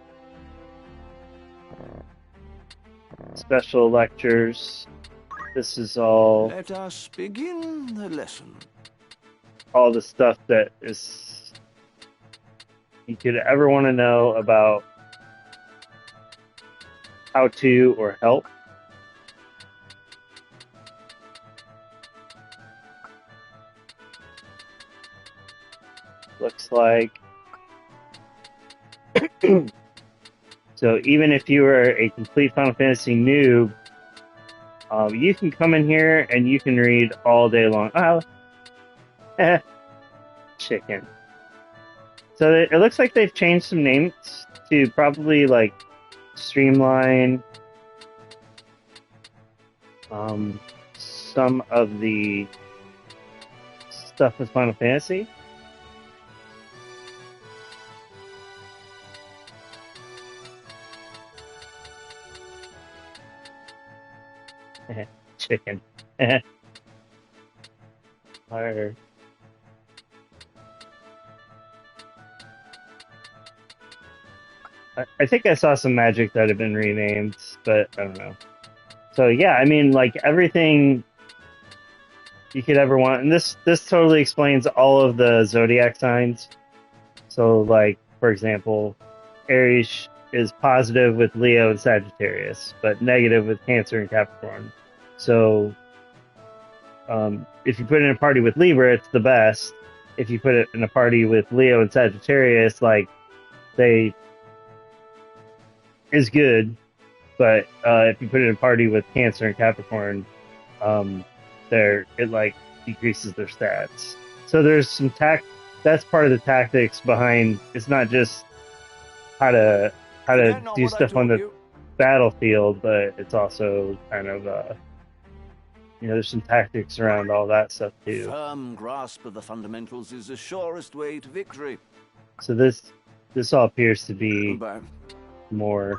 special lectures. This is all. Let us begin the lesson. All the stuff that is you could ever want to know about how to or help. Looks like. So even if you are a complete Final Fantasy noob, you can come in here and you can read all day long. Oh, chicken. So it looks like they've changed some names to probably like streamline some of the stuff with Final Fantasy. Chicken. Fire. I think I saw some magic that had been renamed, but I don't know. So yeah, I mean, like everything you could ever want, and this totally explains all of the zodiac signs. So, like for example, Aries is positive with Leo and Sagittarius, but negative with Cancer and Capricorn. So, if you put it in a party with Libra, it's the best. If you put it in a party with Leo and Sagittarius, like they is good, but if you put it in a party with Cancer and Capricorn, it like decreases their stats. So there's some that's part of the tactics behind. It's not just how to do stuff on the battlefield, but it's also kind of there's some tactics around all that stuff too. Firm grasp of the fundamentals is the surest way to victory. So this all appears to be more.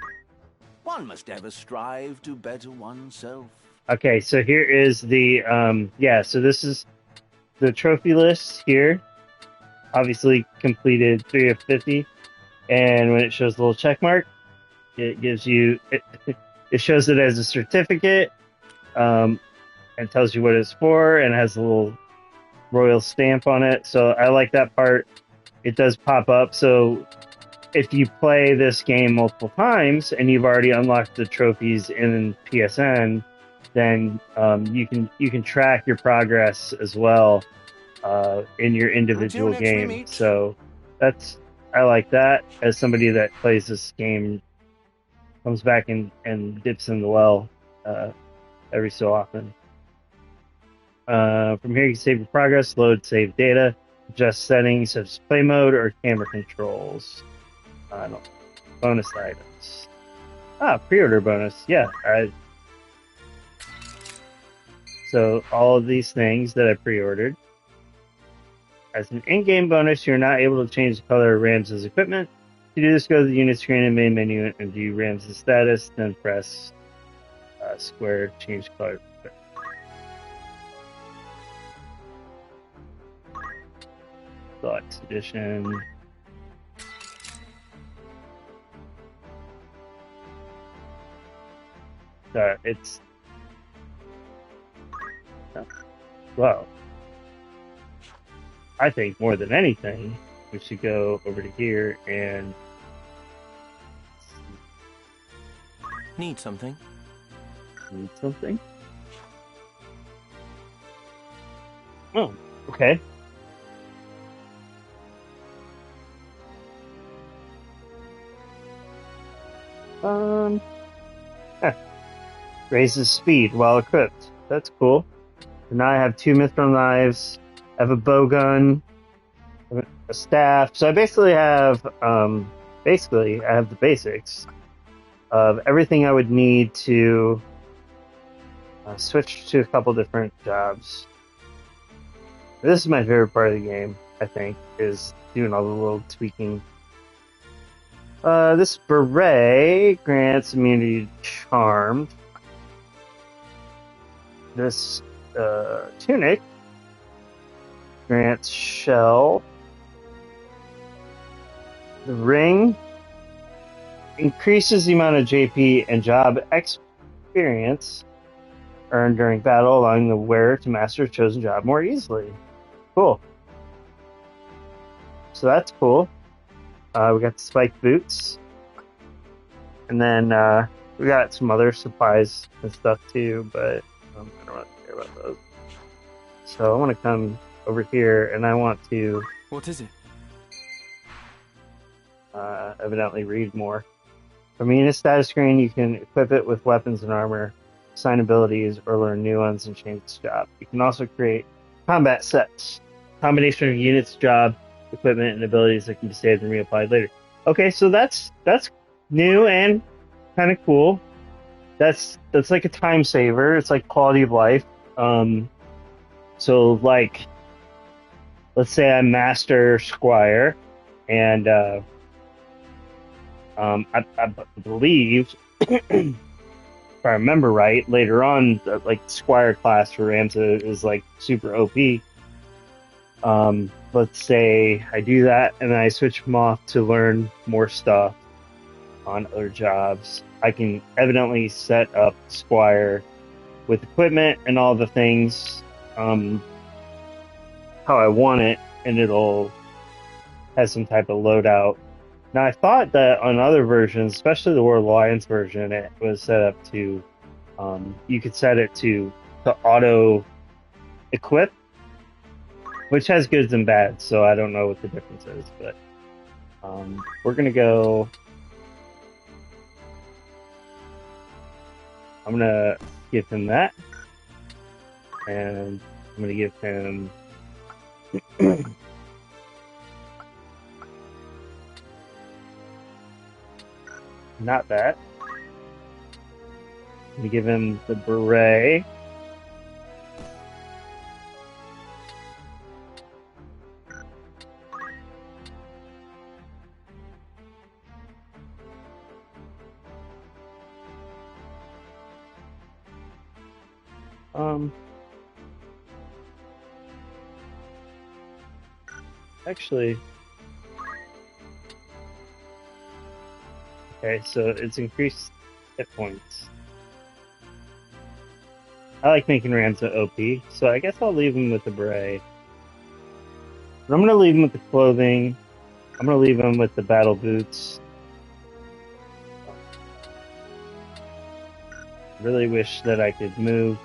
One must ever strive to better oneself. Okay, so here is the so this is the trophy list here. Obviously completed 3 of 50, and when it shows the little check mark, it gives you it shows it as a certificate, and tells you what it's for, and has a little royal stamp on it. So I like that part. It does pop up. So if you play this game multiple times and you've already unlocked the trophies in PSN, then you can track your progress as well in your individual game. So I like that as somebody that plays this game, comes back and dips in the well every so often. From here you can save your progress, load save data, adjust settings such as play mode or camera controls. Bonus items. Pre-order bonus. Yeah. So all of these things that I pre-ordered. As an in-game bonus, you're not able to change the color of Ramses' equipment. To do this, go to the unit screen in the main menu and view Ramses' status, then press square to change color. Deluxe Edition. It's well. I think more than anything, we should go over to here and Need something? need something. Oh, okay. Huh. Raises speed while equipped. That's cool. And now I have 2 mithril knives. I have a bow gun, a staff. So I basically have, I have the basics of everything I would need to switch to a couple different jobs. This is my favorite part of the game, I think, is doing all the little tweaking. This beret grants immunity to charmed. This tunic grants shell. The ring increases the amount of JP and job experience earned during battle, allowing the wearer to master a chosen job more easily. Cool. So that's cool. We got the spiked boots. And then we got some other supplies and stuff too, but I don't really care about those. So I want to come over here and I want to... What is it? Evidently read more. From the unit status screen, you can equip it with weapons and armor, assign abilities, or learn new ones and change its job. You can also create combat sets. Combination of units, job, equipment, and abilities that can be saved and reapplied later. Okay, so that's new and kind of cool. That's like a time saver. It's like quality of life. So like, let's say I'm Master Squire, and I believe, if I remember right, later on, like Squire class for Ramza is like super OP. Let's say I do that and then I switch them off to learn more stuff on other jobs. I can evidently set up Squire with equipment and all the things how I want it, and it'll have some type of loadout. Now, I thought that on other versions, especially the War of the Lions version, it was set up to, you could set it to auto equip, which has goods and bads, so I don't know what the difference is, but we're going to go... I'm going to give him that, and I'm going to give him... not that. I'm going to give him the beret. Actually, okay, so it's increased hit points. I like making Ramza OP, so I guess I'll leave him with the beret. But I'm gonna leave him with the clothing. I'm gonna leave him with the battle boots. Really wish that I could move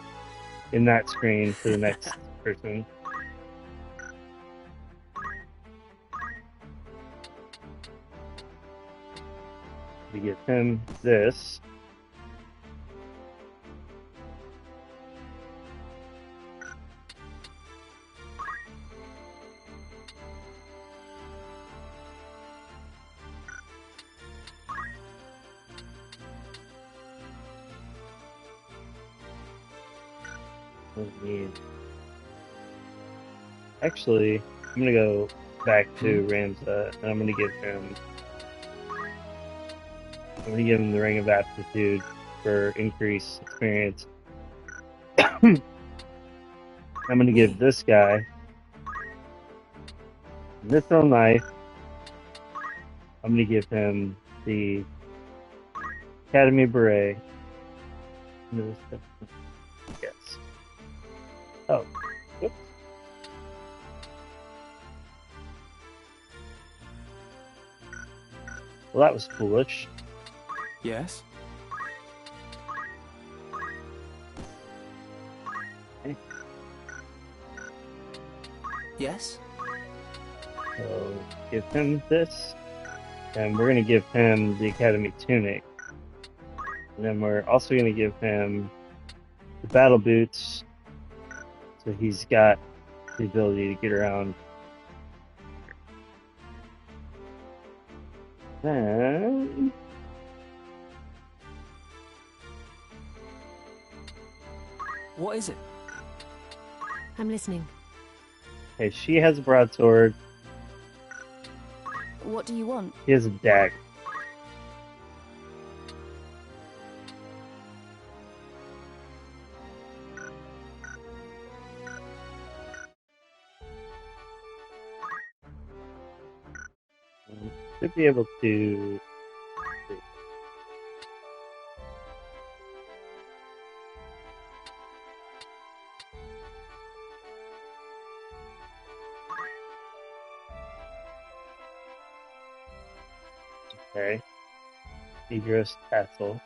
in that screen to the next person. We give him this. Actually, I'm gonna go back to Ramza, and I'm gonna give him the Ring of Aptitude for increased experience. I'm gonna give this guy Mithril knife. I'm gonna give him the Academy beret. Yes. Oh. Oops. Well, that was foolish. Yes? Okay. Yes? So, give him this. And we're going to give him the Academy tunic. And then we're also going to give him the battle boots. So he's got the ability to get around. Then... What is it? I'm listening. Okay, she has a broadsword. What do you want? He has a dagger. Should be able to. Okay. Egress tassel.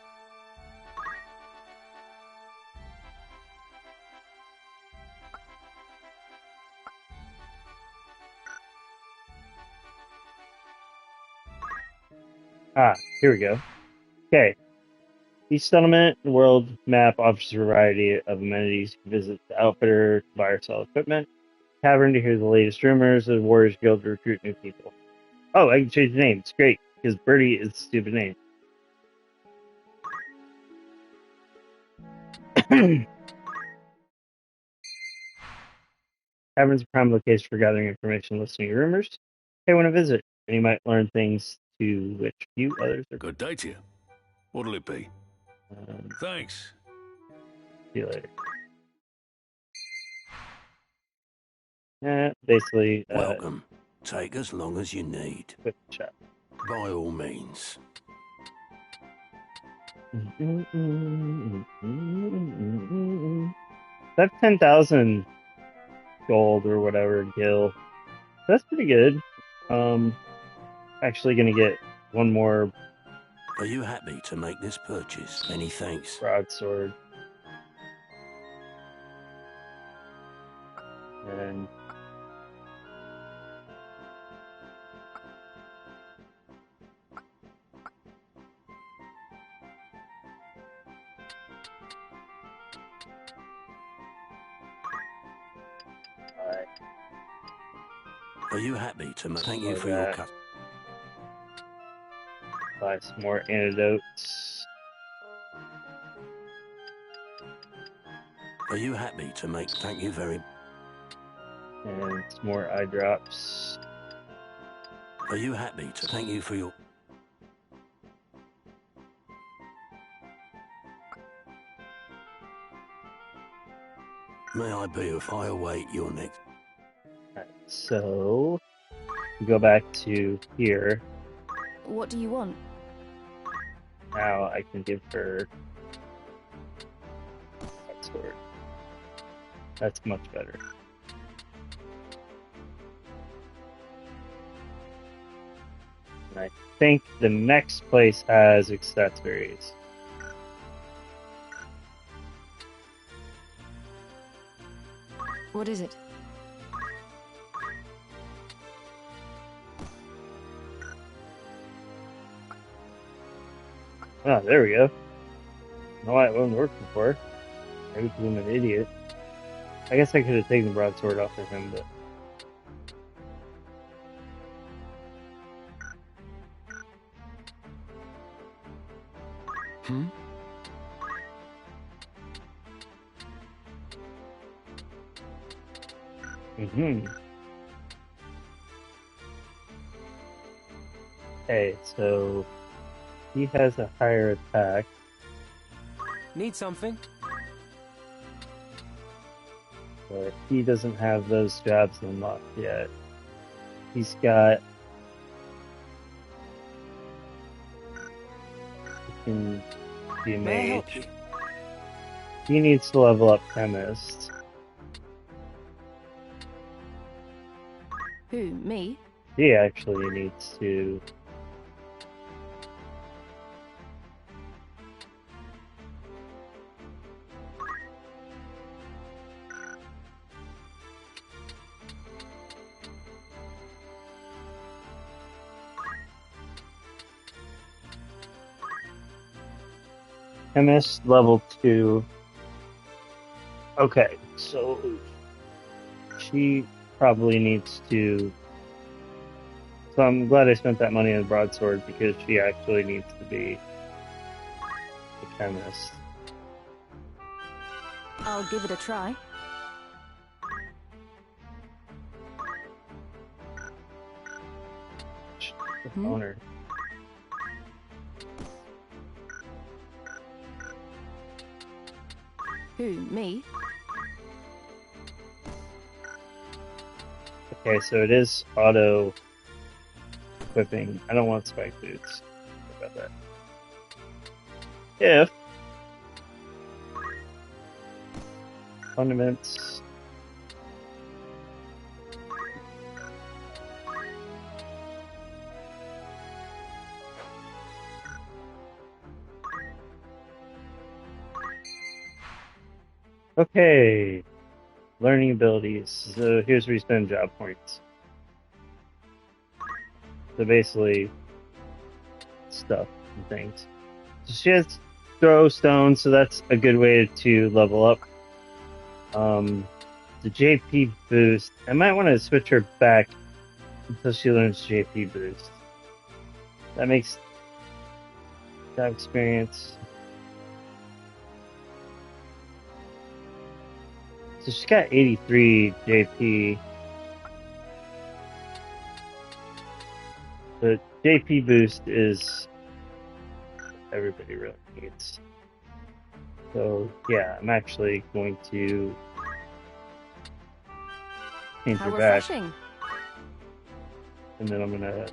Ah, here we go. Okay. Each settlement in the world map offers a variety of amenities. You can visit the outfitter to buy or sell equipment, tavern to hear the latest rumors, the Warriors Guild to recruit new people. Oh, I can change the name. It's great, because Birdie is a stupid name. Tavern's a prime location for gathering information and listening to rumors. Pay when a visit, and you might learn things to which few others are. Good day to you. What'll it be? Thanks. See you later. Basically, welcome. Take as long as you need. Quick chat. By all means. That's 10,000 gold or whatever gil. That's pretty good. Actually gonna get one more. Are you happy to make this purchase? Many thanks. Broadsword. And Are you happy to thank you for your cut? Buy some more antidotes. Are you happy to make? Thank you very. And some more eye drops. Are you happy to thank you for your? May I be if I await your next? Right, so we go back to here. What do you want? Now I can give her that sword. That's much better. And I think the next place has accessories. What is it? Ah, there we go. No, I wasn't working before. Maybe because I'm an idiot. I guess I could have taken the broadsword off of him, but... Okay, so he has a higher attack. Need something? But he doesn't have those jabs unlocked yet. He's got. He can be a May I help mage. you? He needs to level up chemist. Who, me? He actually needs to. Chemist level 2. Okay, so she probably needs to. So I'm glad I spent that money on broadsword because she actually needs to be a chemist. I'll give it a try. Owner. Who, me? Okay, so it is auto equipping. I don't want spike boots. Sorry about that. If fundaments. Okay, learning abilities. So here's where you spend job points. So basically, stuff and things. So she has throw stone, so that's a good way to level up. The JP boost. I might want to switch her back until she learns JP boost. That makes job experience. So she's got 83 JP. The JP boost is what everybody really needs. So yeah, I'm actually going to change How her back, refreshing. and then I'm gonna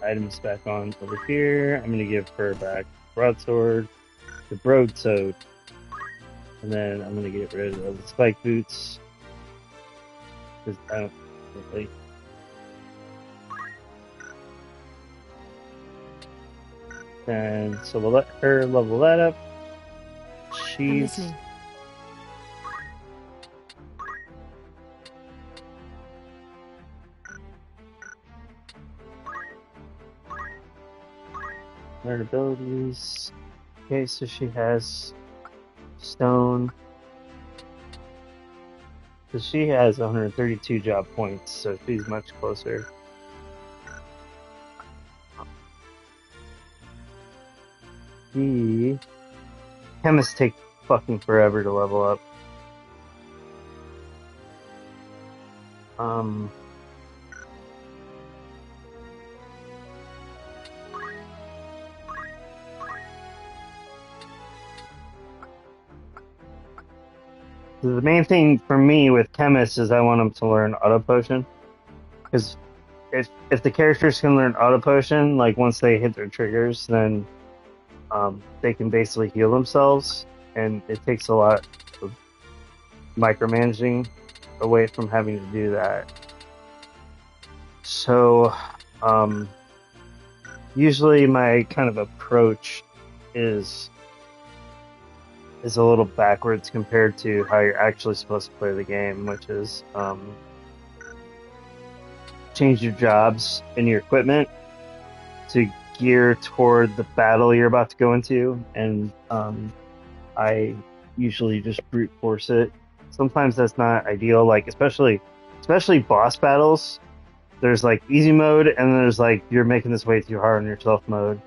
items back on over here. I'm gonna give her back broadsword, the broadsword, and then I'm gonna get rid of the spike boots because I don't really. And so we'll let her level that up. I'm She's listening. learn abilities. Okay, so she has stone. So she has 132 job points, so she's much closer. The chemists take fucking forever to level up. The main thing for me with chemists is I want them to learn auto potion, because if the characters can learn auto potion, like once they hit their triggers, then they can basically heal themselves, and it takes a lot of micromanaging away from having to do that. So usually my kind of approach is a little backwards compared to how you're actually supposed to play the game, which is change your jobs and your equipment to gear toward the battle you're about to go into, and I usually just brute force it. Sometimes that's not ideal, like especially boss battles. There's like easy mode, and there's like you're making this way too hard on yourself mode.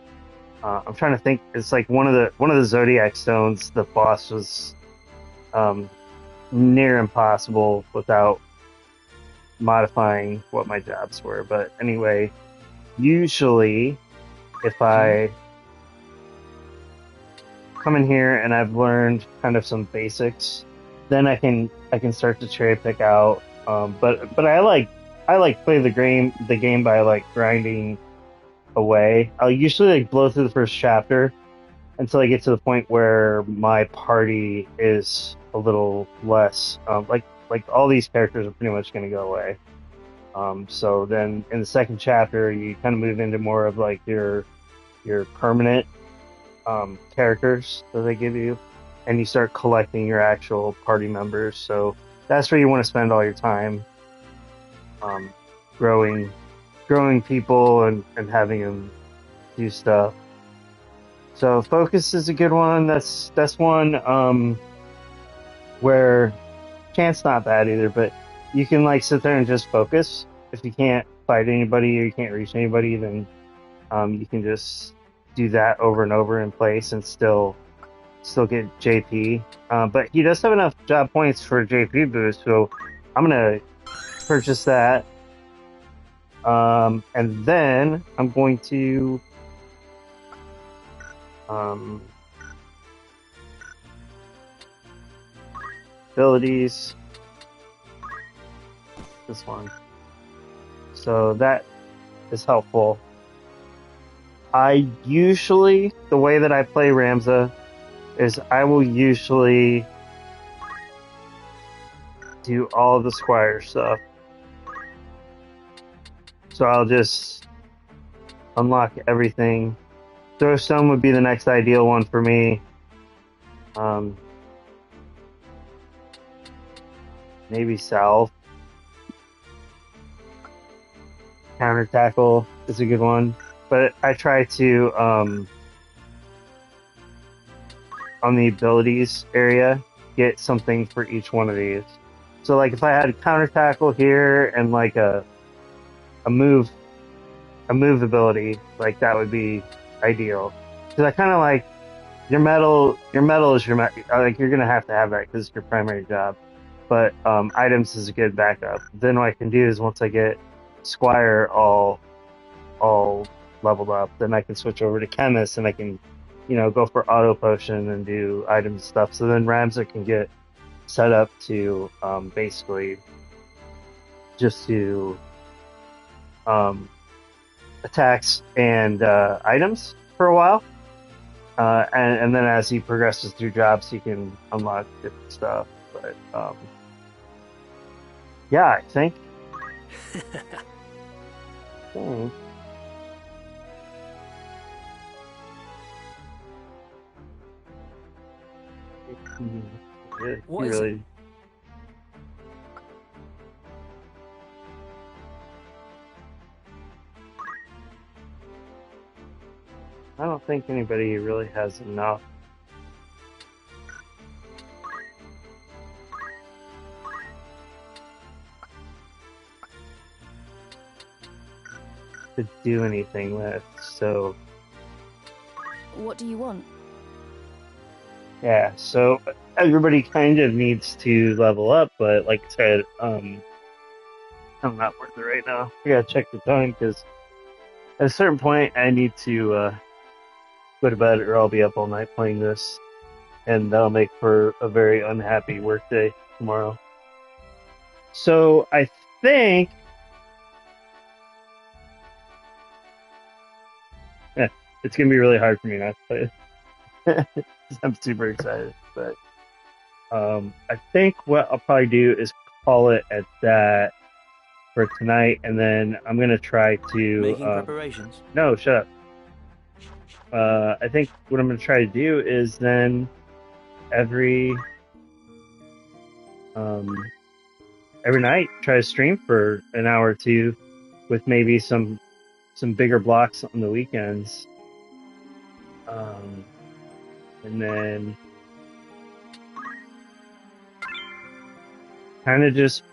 I'm trying to think. It's like one of the Zodiac stones. The boss was near impossible without modifying what my jobs were. But anyway, usually if I come in here and I've learned kind of some basics, then I can start to cherry pick out. But I like play the game by like grinding away. I'll usually like blow through the first chapter until I get to the point where my party is a little less like all these characters are pretty much going to go away. So then in the second chapter you kind of move into more of like your permanent characters that they give you, and you start collecting your actual party members. So that's where you want to spend all your time, growing people and having them do stuff. So focus is a good one. That's one where chance not bad either, but you can like sit there and just focus. If you can't fight anybody or you can't reach anybody, then you can just do that over and over in place and still get JP. But he does have enough job points for JP boost, so I'm gonna purchase that. And then I'm going to abilities, this one. So that is helpful. I usually, the way that I play Ramza is I will usually do all of the Squire stuff. So I'll just unlock everything. Throwstone would be the next ideal one for me. Maybe Salve. Counter Tackle is a good one. But I try to, on the abilities area, get something for each one of these. So like if I had a Counter Tackle here and like a move ability, like that would be ideal. Because I kind of like your metal is your like you're gonna have to have that because it's your primary job. But items is a good backup. Then what I can do is once I get Squire all leveled up, then I can switch over to Chemist and I can, go for auto potion and do items and stuff. So then Ramza can get set up to basically just do attacks and items for a while. And then as he progresses through jobs, he can unlock different stuff. But yeah, I think. What is it? I don't think anybody really has enough. To do anything with, so What do you want? yeah, so everybody kind of needs to level up, but like I said, I'm not worth it right now. I gotta check the time because at a certain point I need to go to bed or I'll be up all night playing this, and that'll make for a very unhappy workday tomorrow. So I think it's gonna be really hard for me not to play it. I'm super excited, but I think what I'll probably do is call it at that for tonight, and then I'm gonna try to Making preparations. No, shut up. I think what I'm gonna try to do is then every night try to stream for an hour or two, with maybe some bigger blocks on the weekends. And then kind of just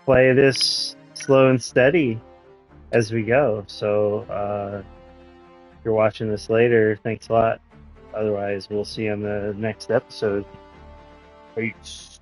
play this slow and steady as we go. So if you're watching this later, thanks a lot. Otherwise, we'll see you on the next episode. Peace.